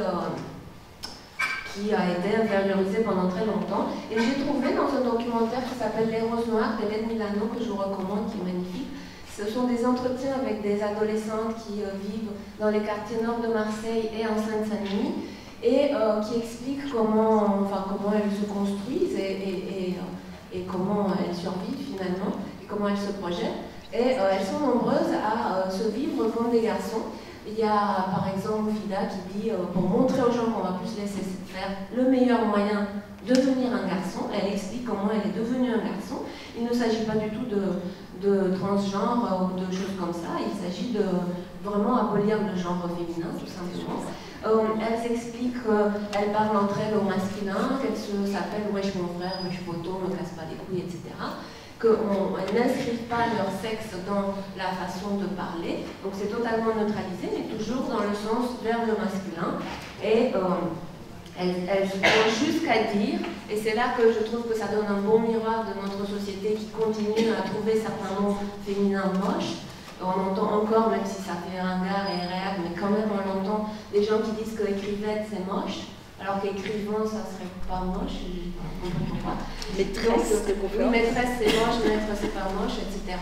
Speaker 6: a été infériorisée pendant très longtemps. Et j'ai trouvé dans un documentaire qui s'appelle Les Roses Noires d'Hélène Milano, que je vous recommande, qui est magnifique. Ce sont des entretiens avec des adolescentes qui vivent dans les quartiers nord de Marseille et en Seine-Saint-Denis, et qui expliquent comment elles se construisent et comment elles survivent finalement, et comment elles se projettent. Et elles sont nombreuses à se vivre comme des garçons. Il y a par exemple Fida qui dit, pour montrer aux gens qu'on va plus se laisser faire, le meilleur moyen de devenir un garçon. Elle explique comment elle est devenue un garçon. Il ne s'agit pas du tout de transgenre ou de choses comme ça. Il s'agit de vraiment abolir le genre féminin, tout simplement. Elles expliquent qu'elles parlent entre elles au masculin, qu'elles s'appellent « wesh mon frère, wesh poto, me casse pas les couilles », etc. Qu'elles n'inscrivent pas leur sexe dans la façon de parler, donc c'est totalement neutralisé, mais toujours dans le sens vers le masculin. Et elles vont jusqu'à dire, et c'est là que je trouve que ça donne un bon miroir de notre société qui continue à trouver certains mots féminins moches. On entend encore, même si ça fait ringard et réag, mais quand même on entend des gens qui disent que écrivette c'est moche. Alors qu'écrivain, ça serait pas moche, je comprends pourquoi.
Speaker 1: Maîtresse,
Speaker 6: oui, maîtresse c'est moche, maître c'est pas moche, etc.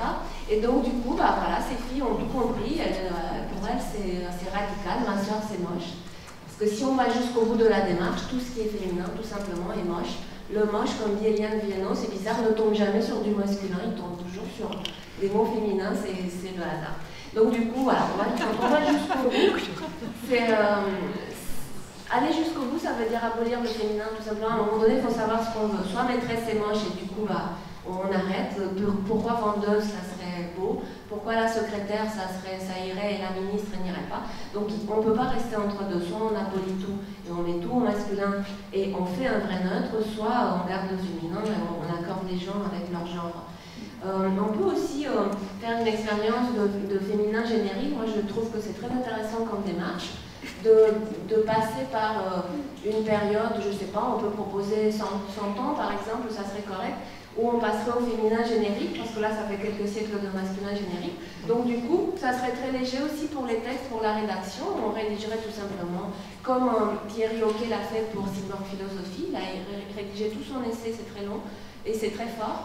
Speaker 6: Et donc du coup, bah, voilà, ces filles ont tout compris. Pour elles, c'est radical, ma soeur c'est moche. Parce que si on va jusqu'au bout de la démarche, tout ce qui est féminin, tout simplement, est moche. Le moche, comme dit Eliane Viano, c'est bizarre, ne tombe jamais sur du masculin, il tombe toujours sur des mots féminins, c'est le hasard. Donc du coup, voilà, on va jusqu'au bout. Aller jusqu'au bout, ça veut dire abolir le féminin, tout simplement. À un moment donné, il faut savoir ce qu'on veut. Soit maîtresse c'est moche et du coup, bah, on arrête. Pourquoi vendeuse, ça serait beau. Pourquoi la secrétaire, ça irait et la ministre n'irait pas. Donc on ne peut pas rester entre deux. Soit on abolit tout et on met tout au masculin et on fait un vrai neutre, soit on garde le féminin et on accorde les gens avec leur genre. On peut aussi faire une expérience de féminin générique. Moi, je trouve que c'est très intéressant comme démarche. De passer par une période, je ne sais pas, on peut proposer 100 ans par exemple, ça serait correct, où on passerait au féminin générique, parce que là ça fait quelques siècles de masculin générique. Donc du coup, ça serait très léger aussi pour les textes, pour la rédaction, on rédigerait tout simplement, comme Thierry Hoquet l'a fait pour Cyborg Philosophie, il a rédigé tout son essai, c'est très long et c'est très fort,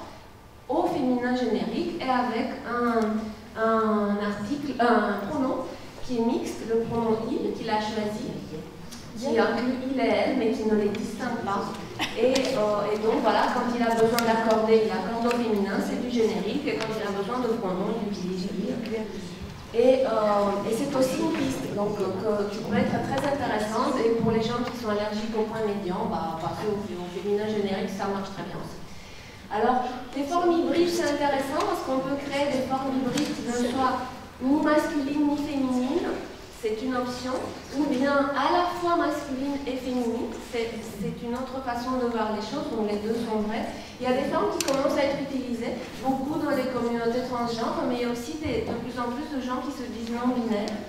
Speaker 6: au féminin générique et avec un article, un pronom qui est mixte, le pronom il, qu'il a choisi, qui inclut il et elle, mais qui ne les distingue pas. Et donc voilà, quand il a besoin d'accorder, il accorde au féminin, c'est du générique, et quand il a besoin de pronom, il utilise il. Et c'est aussi une piste, donc qui pourrait être très intéressante, et pour les gens qui sont allergiques au point médian, bah, passer au féminin générique, ça marche très bien aussi. Alors, les formes hybrides, c'est intéressant parce qu'on peut créer des formes hybrides qui ne soient ni masculine ni féminine, c'est une option, ou bien à la fois masculine et féminine, c'est une autre façon de voir les choses, donc les deux sont vraies. Il y a des formes qui commencent à être utilisées, beaucoup dans les communautés transgenres, mais il y a aussi de plus en plus de gens qui se disent non-binaires,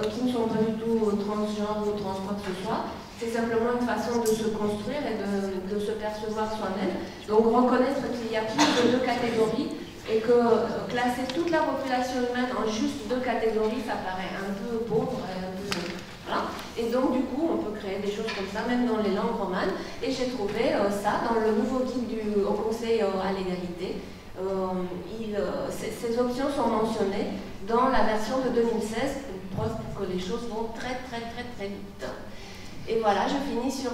Speaker 6: qui ne sont pas du tout transgenres ou trans quoi que ce soit. C'est simplement une façon de se construire et de se percevoir soi-même. Donc reconnaître qu'il y a plus de deux catégories, et que classer toute la population humaine en juste deux catégories, ça paraît un peu pauvre, voilà. Et donc du coup, on peut créer des choses comme ça, même dans les langues romanes. Et j'ai trouvé ça dans le nouveau guide au Conseil à l'égalité. Ces options sont mentionnées dans la version de 2016, preuve que les choses vont très vite. Et voilà, je finis sur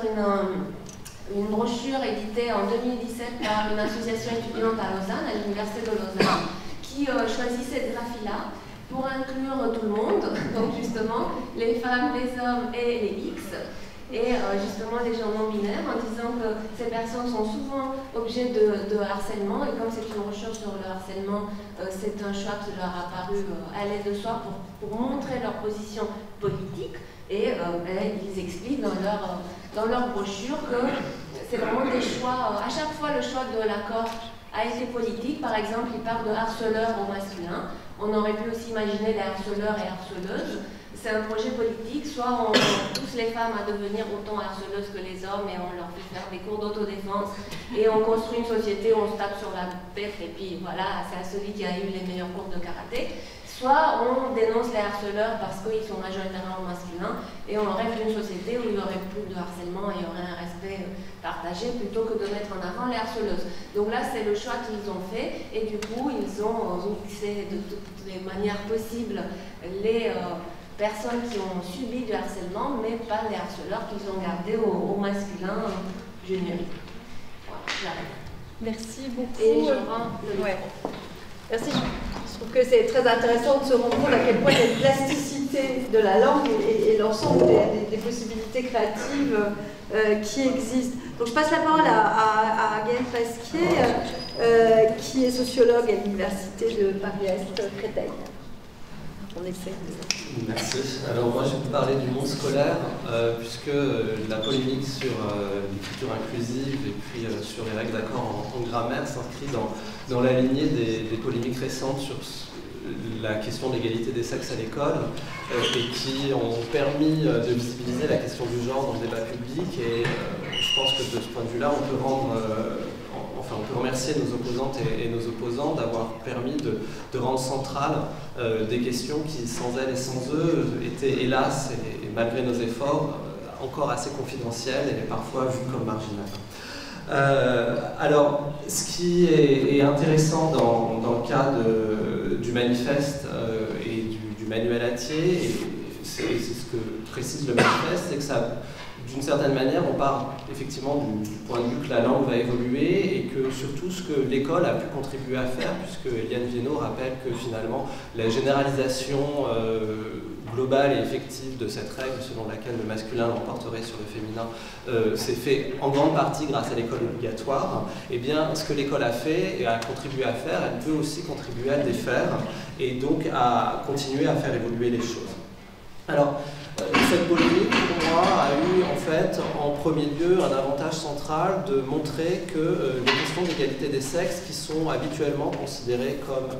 Speaker 6: une brochure éditée en 2017 par une association étudiante à Lausanne, à l'Université de Lausanne, qui choisit cette graphie-là pour inclure tout le monde, donc justement les femmes, les hommes et les X, et justement les gens non binaires, en disant que ces personnes sont souvent objets de harcèlement, et comme c'est une recherche sur le harcèlement, c'est un choix qui leur a paru aller de soi pour montrer leur position politique, et ils expliquent dans leur brochure que c'est vraiment des choix, à chaque fois le choix de l'accord a été politique. Par exemple, ils parlent de harceleurs au masculin. On aurait pu aussi imaginer les harceleurs et harceleuses. c'est un projet politique, soit on pousse les femmes à devenir autant harceleuses que les hommes et on leur fait faire des cours d'autodéfense et on construit une société où on se tape sur la tête et puis voilà, c'est à celui qui a eu les meilleurs cours de karaté. Soit on dénonce les harceleurs parce qu'ils sont majoritairement masculins et on rêve d'une société où il n'y aurait plus de harcèlement et il y aurait un respect partagé plutôt que de mettre en avant les harceleuses. Donc là, c'est le choix qu'ils ont fait et du coup, ils ont mixé de toutes les manières possibles les personnes qui ont subi du harcèlement, mais pas les harceleurs qu'ils ont gardés au masculin générique. Voilà, j'arrête.
Speaker 1: Merci beaucoup.
Speaker 6: Et je rends le micro.
Speaker 1: Ouais. Merci. Je trouve que c'est très intéressant de se rendre compte à quel point il y a une plasticité de la langue et l'ensemble des possibilités créatives qui existent. Donc je passe la parole à Gaëlle Pasquier, qui est sociologue à l'Université de Paris-Est Créteil. On essaie de...
Speaker 7: Merci. Alors moi je vais vous parler du monde scolaire, puisque la polémique sur l'écriture inclusive et puis sur les règles d'accord en grammaire s'inscrit dans la lignée des polémiques récentes sur la question de l'égalité des sexes à l'école et qui ont permis de visibiliser la question du genre dans le débat public et je pense que de ce point de vue-là on peut rendre... on peut remercier nos opposantes et nos opposants d'avoir permis de rendre centrales des questions qui, sans elles et sans eux, étaient hélas, et malgré nos efforts, encore assez confidentielles et parfois vues comme marginales. Alors, ce qui est intéressant dans le cas du manifeste et du manuel Hatier, et c'est ce que précise le manifeste, c'est que ça... D'une certaine manière, on part effectivement du point de vue que la langue va évoluer et que surtout ce que l'école a pu contribuer à faire, puisque Eliane Viennot rappelle que finalement la généralisation globale et effective de cette règle selon laquelle le masculin l'emporterait sur le féminin s'est fait en grande partie grâce à l'école obligatoire. Et bien ce que l'école a fait et a contribué à faire, elle peut aussi contribuer à le défaire et donc à continuer à faire évoluer les choses. Alors, cette polémique, pour moi, a eu en fait, en premier lieu, un avantage central de montrer que les questions d'égalité des sexes, qui sont habituellement considérées comme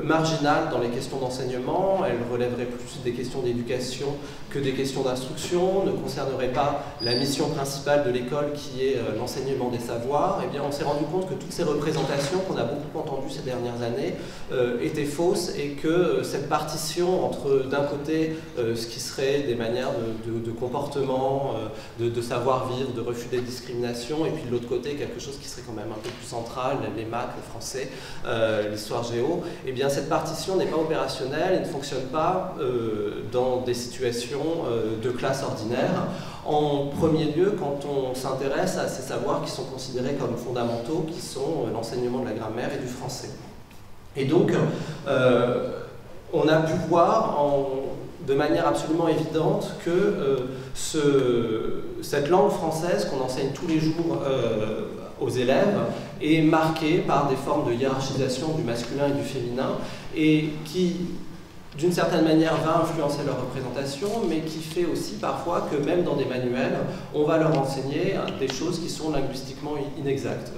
Speaker 7: marginales dans les questions d'enseignement, elles relèveraient plus des questions d'éducation que des questions d'instruction, ne concerneraient pas la mission principale de l'école qui est l'enseignement des savoirs. Eh bien, on s'est rendu compte que toutes ces représentations qu'on a beaucoup entendues ces dernières années étaient fausses et que cette partition entre d'un côté ce qui serait des manières de comportement, de savoir-vivre, de refus des discriminations, et puis de l'autre côté quelque chose qui serait quand même un peu plus central, les maths, le français, l'histoire géo, eh bien cette partition n'est pas opérationnelle et ne fonctionne pas dans des situations de classe ordinaire. En premier lieu, quand on s'intéresse à ces savoirs qui sont considérés comme fondamentaux, qui sont l'enseignement de la grammaire et du français. Et donc, on a pu voir de manière absolument évidente que cette langue française qu'on enseigne tous les jours aux élèves est marquée par des formes de hiérarchisation du masculin et du féminin et qui, d'une certaine manière, va influencer leur représentation, mais qui fait aussi parfois que même dans des manuels, on va leur enseigner des choses qui sont linguistiquement inexactes.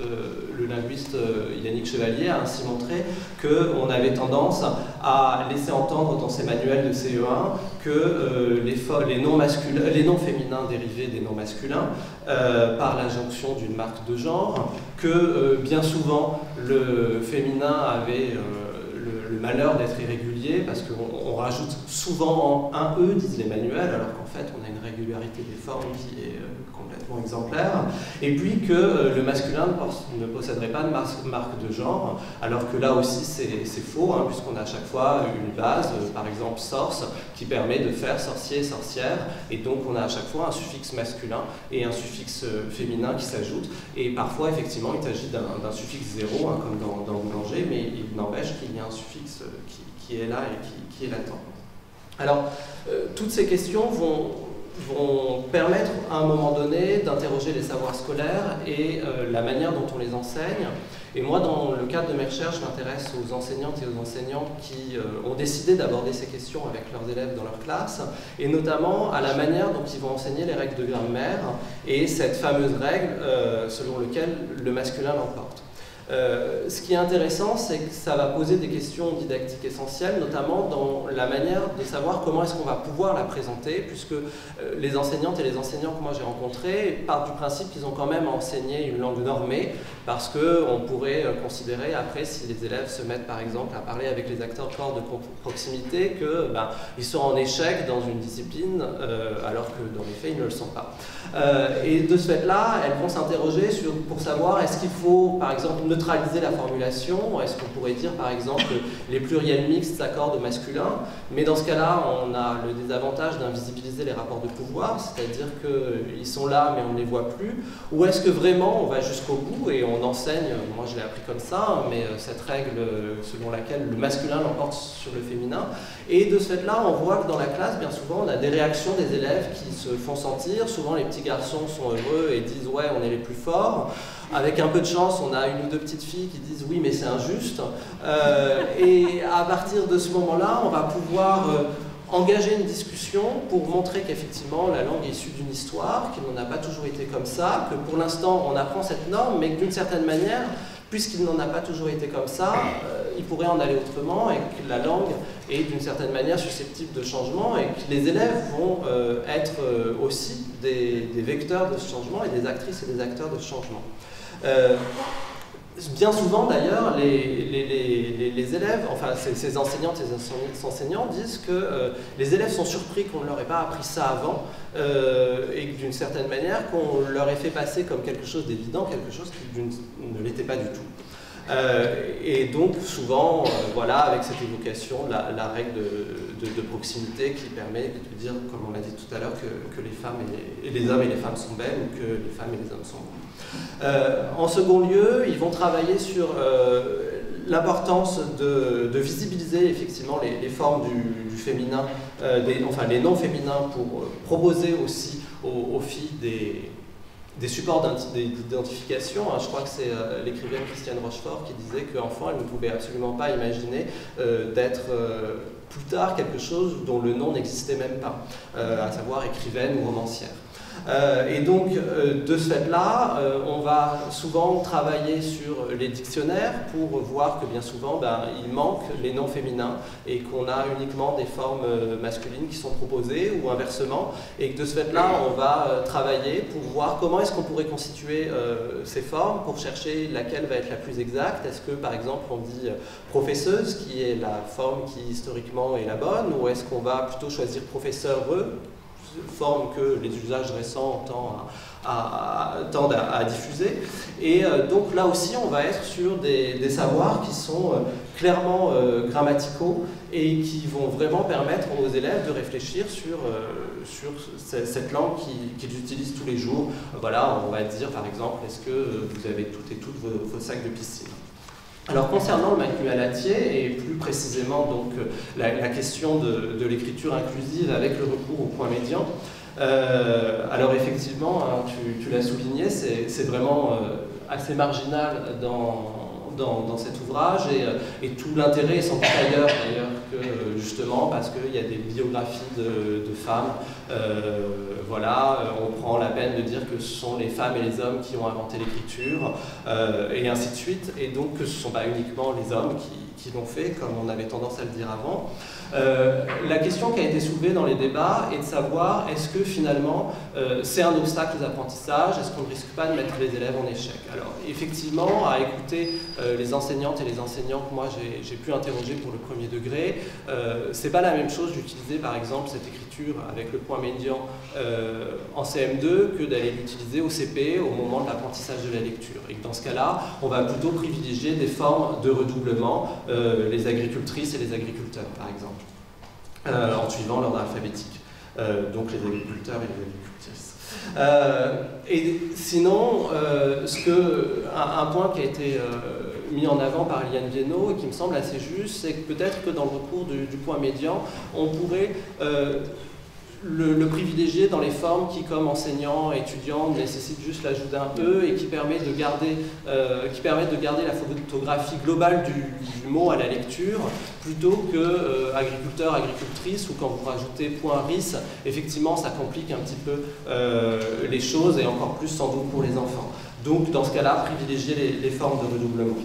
Speaker 7: Le linguiste Yannick Chevalier a ainsi montré qu'on avait tendance à laisser entendre dans ces manuels de CE1 que les noms féminins dérivaient des noms masculins par l'injonction d'une marque de genre, que bien souvent le féminin avait le malheur d'être irrégulier parce qu'on rajoute souvent en un E, disent les manuels, alors qu'en fait on a une régularité des formes qui est complètement exemplaire, et puis que le masculin ne posséderait pas de marque de genre, alors que là aussi c'est faux, hein, puisqu'on a à chaque fois une base, par exemple source, qui permet de faire sorcier, sorcière, et donc on a à chaque fois un suffixe masculin et un suffixe féminin qui s'ajoutent, et parfois effectivement il s'agit d'un suffixe 0, hein, comme dans boulanger, mais il n'empêche qu'il y a un suffixe qui est là et qui est latent. Alors, toutes ces questions vont permettre à un moment donné d'interroger les savoirs scolaires et la manière dont on les enseigne. Et moi, dans le cadre de mes recherches, je m'intéresse aux enseignantes et aux enseignants qui ont décidé d'aborder ces questions avec leurs élèves dans leur classe, et notamment à la manière dont ils vont enseigner les règles de grammaire et cette fameuse règle selon laquelle le masculin l'emporte. Ce qui est intéressant, c'est que ça va poser des questions didactiques essentielles, notamment dans la manière de savoir comment est-ce qu'on va pouvoir la présenter, puisque les enseignantes et les enseignants que moi j'ai rencontrés partent du principe qu'ils ont quand même enseigné une langue normée, parce qu'on pourrait considérer après, si les élèves se mettent par exemple à parler avec les acteurs corps de proximité, qu'ils sont en échec dans une discipline, alors que dans les faits ils ne le sont pas. Et de ce fait-là, elles vont s'interroger pour savoir est-ce qu'il faut par exemple neutraliser la formulation, est-ce qu'on pourrait dire par exemple que les pluriels mixtes s'accordent au masculin, mais dans ce cas-là on a le désavantage d'invisibiliser les rapports de pouvoir, c'est-à-dire qu'ils sont là mais on ne les voit plus, ou est-ce que vraiment on va jusqu'au bout et on enseigne, moi je l'ai appris comme ça, mais cette règle selon laquelle le masculin l'emporte sur le féminin, et de ce fait-là on voit que dans la classe bien souvent on a des réactions des élèves qui se font sentir, souvent les petits garçons sont heureux et disent ouais on est les plus forts, avec un peu de chance on a une ou deux petites filles qui disent oui mais c'est injuste, et à partir de ce moment-là on va pouvoir engager une discussion pour montrer qu'effectivement la langue est issue d'une histoire, qu'il n'en a pas toujours été comme ça, que pour l'instant on apprend cette norme, mais que d'une certaine manière, puisqu'il n'en a pas toujours été comme ça, il pourrait en aller autrement et que la langue est d'une certaine manière susceptible de changement et que les élèves vont être aussi des vecteurs de ce changement et des actrices et des acteurs de ce changement. Bien souvent d'ailleurs, les élèves, enfin ces enseignantes et ces enseignants disent que les élèves sont surpris qu'on ne leur ait pas appris ça avant et que d'une certaine manière qu'on leur ait fait passer comme quelque chose d'évident, quelque chose qui ne l'était pas du tout. Et donc souvent, voilà, avec cette évocation, la règle de proximité qui permet de dire, comme on l'a dit tout à l'heure, que les femmes et les hommes et les femmes sont belles ou que les femmes et les hommes sont beaux. En second lieu, ils vont travailler sur l'importance de visibiliser effectivement les formes du féminin, enfin les non féminins, pour proposer aussi aux filles des supports d'identification. Je crois que c'est l'écrivaine Christiane Rochefort qui disait qu'enfant, elle ne pouvait absolument pas imaginer d'être plus tard quelque chose dont le nom n'existait même pas, à savoir écrivaine ou romancière. Et donc, de ce fait-là, on va souvent travailler sur les dictionnaires pour voir que bien souvent, il manque les noms féminins et qu'on a uniquement des formes masculines qui sont proposées ou inversement. Et que de ce fait-là, on va travailler pour voir comment est-ce qu'on pourrait constituer ces formes pour chercher laquelle va être la plus exacte. Est-ce que, par exemple, on dit professeuse, qui est la forme qui historiquement est la bonne, ou est-ce qu'on va plutôt choisir professeur-eux, forme que les usages récents tendent à diffuser. Et donc là aussi, on va être sur des savoirs qui sont clairement grammaticaux et qui vont vraiment permettre aux élèves de réfléchir sur cette langue qu'ils utilisent tous les jours. Voilà, on va dire par exemple, est-ce que vous avez toutes et toutes vos sacs de piscine? Alors concernant le manualatier et plus précisément donc la question de l'écriture inclusive avec le recours au point médian, alors effectivement, hein, tu l'as souligné, c'est vraiment assez marginal dans cet ouvrage et tout l'intérêt est sans doute ailleurs d'ailleurs que justement parce qu'il y a des biographies de femmes. Voilà, on prend la peine de dire que ce sont les femmes et les hommes qui ont inventé l'écriture et ainsi de suite, et donc que ce ne sont pas uniquement les hommes qui l'ont fait, comme on avait tendance à le dire avant. La question qui a été soulevée dans les débats est de savoir est-ce que finalement c'est un obstacle aux apprentissages, est-ce qu'on ne risque pas de mettre les élèves en échec? Alors effectivement, à écouter les enseignantes et les enseignants que moi j'ai pu interroger pour le premier degré, c'est pas la même chose d'utiliser par exemple cette écriture avec le point médian en CM2 que d'aller l'utiliser au CP au moment de l'apprentissage de la lecture. Et que dans ce cas-là, on va plutôt privilégier des formes de redoublement, les agricultrices et les agriculteurs par exemple. En suivant l'ordre alphabétique, donc les agriculteurs et les agricultrices. Et sinon, un point qui a été mis en avant par Eliane Viennot et qui me semble assez juste, c'est que peut-être que dans le recours du point médian, on pourrait le privilégier dans les formes qui, comme enseignant et étudiant, nécessitent juste l'ajout d'un E et qui permettent de garder la photographie globale du mot à la lecture, plutôt que agriculteur, agricultrice, ou quand vous rajoutez point RIS, effectivement ça complique un petit peu les choses et encore plus sans doute pour les enfants. Donc dans ce cas-là, privilégier les formes de redoublement.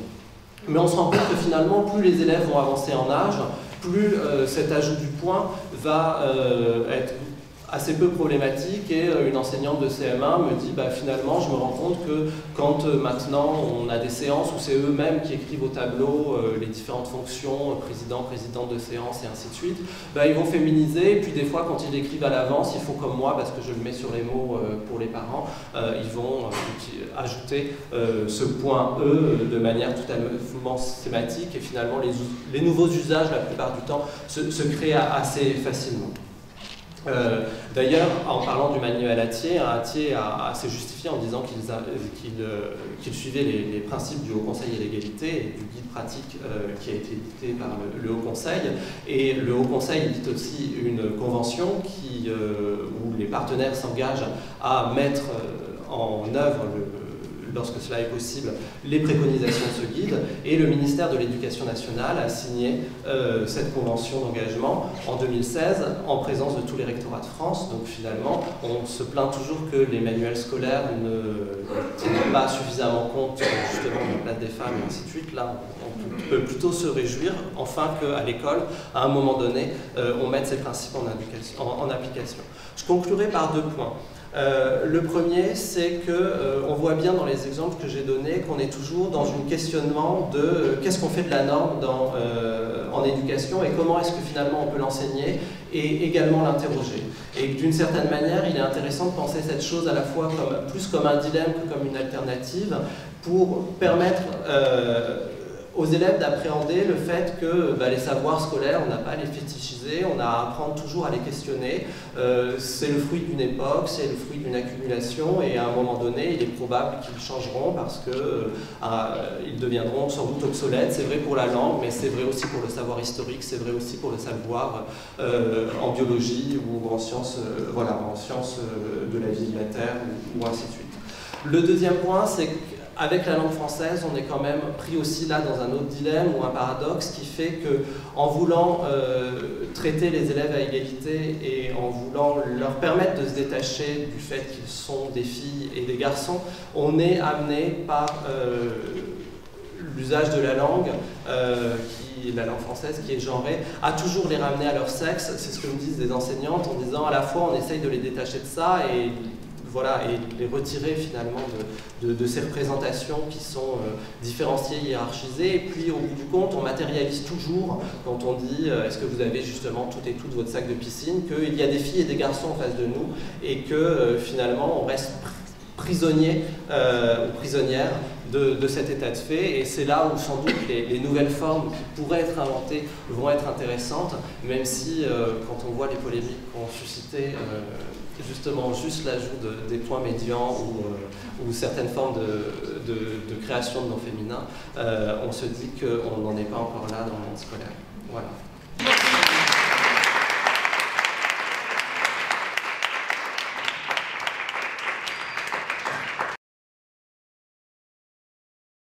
Speaker 7: Mais on se rend compte que finalement, plus les élèves vont avancer en âge, plus cet ajout du point va être assez peu problématique, et une enseignante de CM1 me dit finalement je me rends compte que quand maintenant on a des séances où c'est eux-mêmes qui écrivent au tableau les différentes fonctions, président, présidente de séance et ainsi de suite, ils vont féminiser, et puis des fois quand ils l'écrivent à l'avance, ils font comme moi parce que je le mets sur les mots pour les parents, ils vont ajouter ce point E de manière totalement schématique, et finalement les nouveaux usages la plupart du temps se créent assez facilement. D'ailleurs, en parlant du manuel Attier, Attier s'est justifié en disant qu'il suivait les principes du Haut Conseil et l'égalité et du guide pratique qui a été édité par le Haut Conseil. Et le Haut Conseil édite aussi une convention où les partenaires s'engagent à mettre en œuvre lorsque cela est possible, les préconisations de ce guide, et le ministère de l'Éducation nationale a signé cette convention d'engagement en 2016 en présence de tous les rectorats de France. Donc finalement, on se plaint toujours que les manuels scolaires ne tiennent pas suffisamment compte justement de la place des femmes et ainsi de suite. Là, on peut plutôt se réjouir enfin qu'à l'école, à un moment donné, on mette ces principes en application. Je conclurai par 2 points. Le premier, c'est qu'on voit bien dans les exemples que j'ai donnés qu'on est toujours dans un questionnement de qu'est-ce qu'on fait de la norme en éducation et comment est-ce que finalement on peut l'enseigner et également l'interroger. Et d'une certaine manière, il est intéressant de penser cette chose à la fois plus comme un dilemme que comme une alternative pour permettre aux élèves d'appréhender le fait que les savoirs scolaires, on n'a pas à les fétichiser, on a à apprendre toujours à les questionner. C'est le fruit d'une époque, c'est le fruit d'une accumulation, et à un moment donné, il est probable qu'ils changeront parce qu'ils deviendront sans doute obsolètes. C'est vrai pour la langue, mais c'est vrai aussi pour le savoir historique, c'est vrai aussi pour le savoir en biologie ou en sciences de la vie de la Terre ou ainsi de suite. Le deuxième point, c'est qu'avec la langue française, on est quand même pris aussi là dans un autre dilemme ou un paradoxe qui fait qu'en voulant traiter les élèves à égalité et en voulant leur permettre de se détacher du fait qu'ils sont des filles et des garçons, on est amené par l'usage de la langue, la langue française qui est genrée, à toujours les ramener à leur sexe. C'est ce que me disent des enseignantes en disant à la fois on essaye de les détacher de ça et les retirer finalement de ces représentations qui sont différenciées, hiérarchisées, et puis au bout du compte, on matérialise toujours, quand on dit est-ce que vous avez justement tout et tout votre sac de piscine, qu'il y a des filles et des garçons en face de nous, et que finalement on reste prisonnier ou prisonnière de cet état de fait, et c'est là où sans doute les nouvelles formes qui pourraient être inventées vont être intéressantes, même si quand on voit les polémiques qu'ont suscité justement juste l'ajout des points médians ou certaines formes de création de noms féminins, on se dit qu'on n'en est pas encore là dans le monde scolaire. Voilà.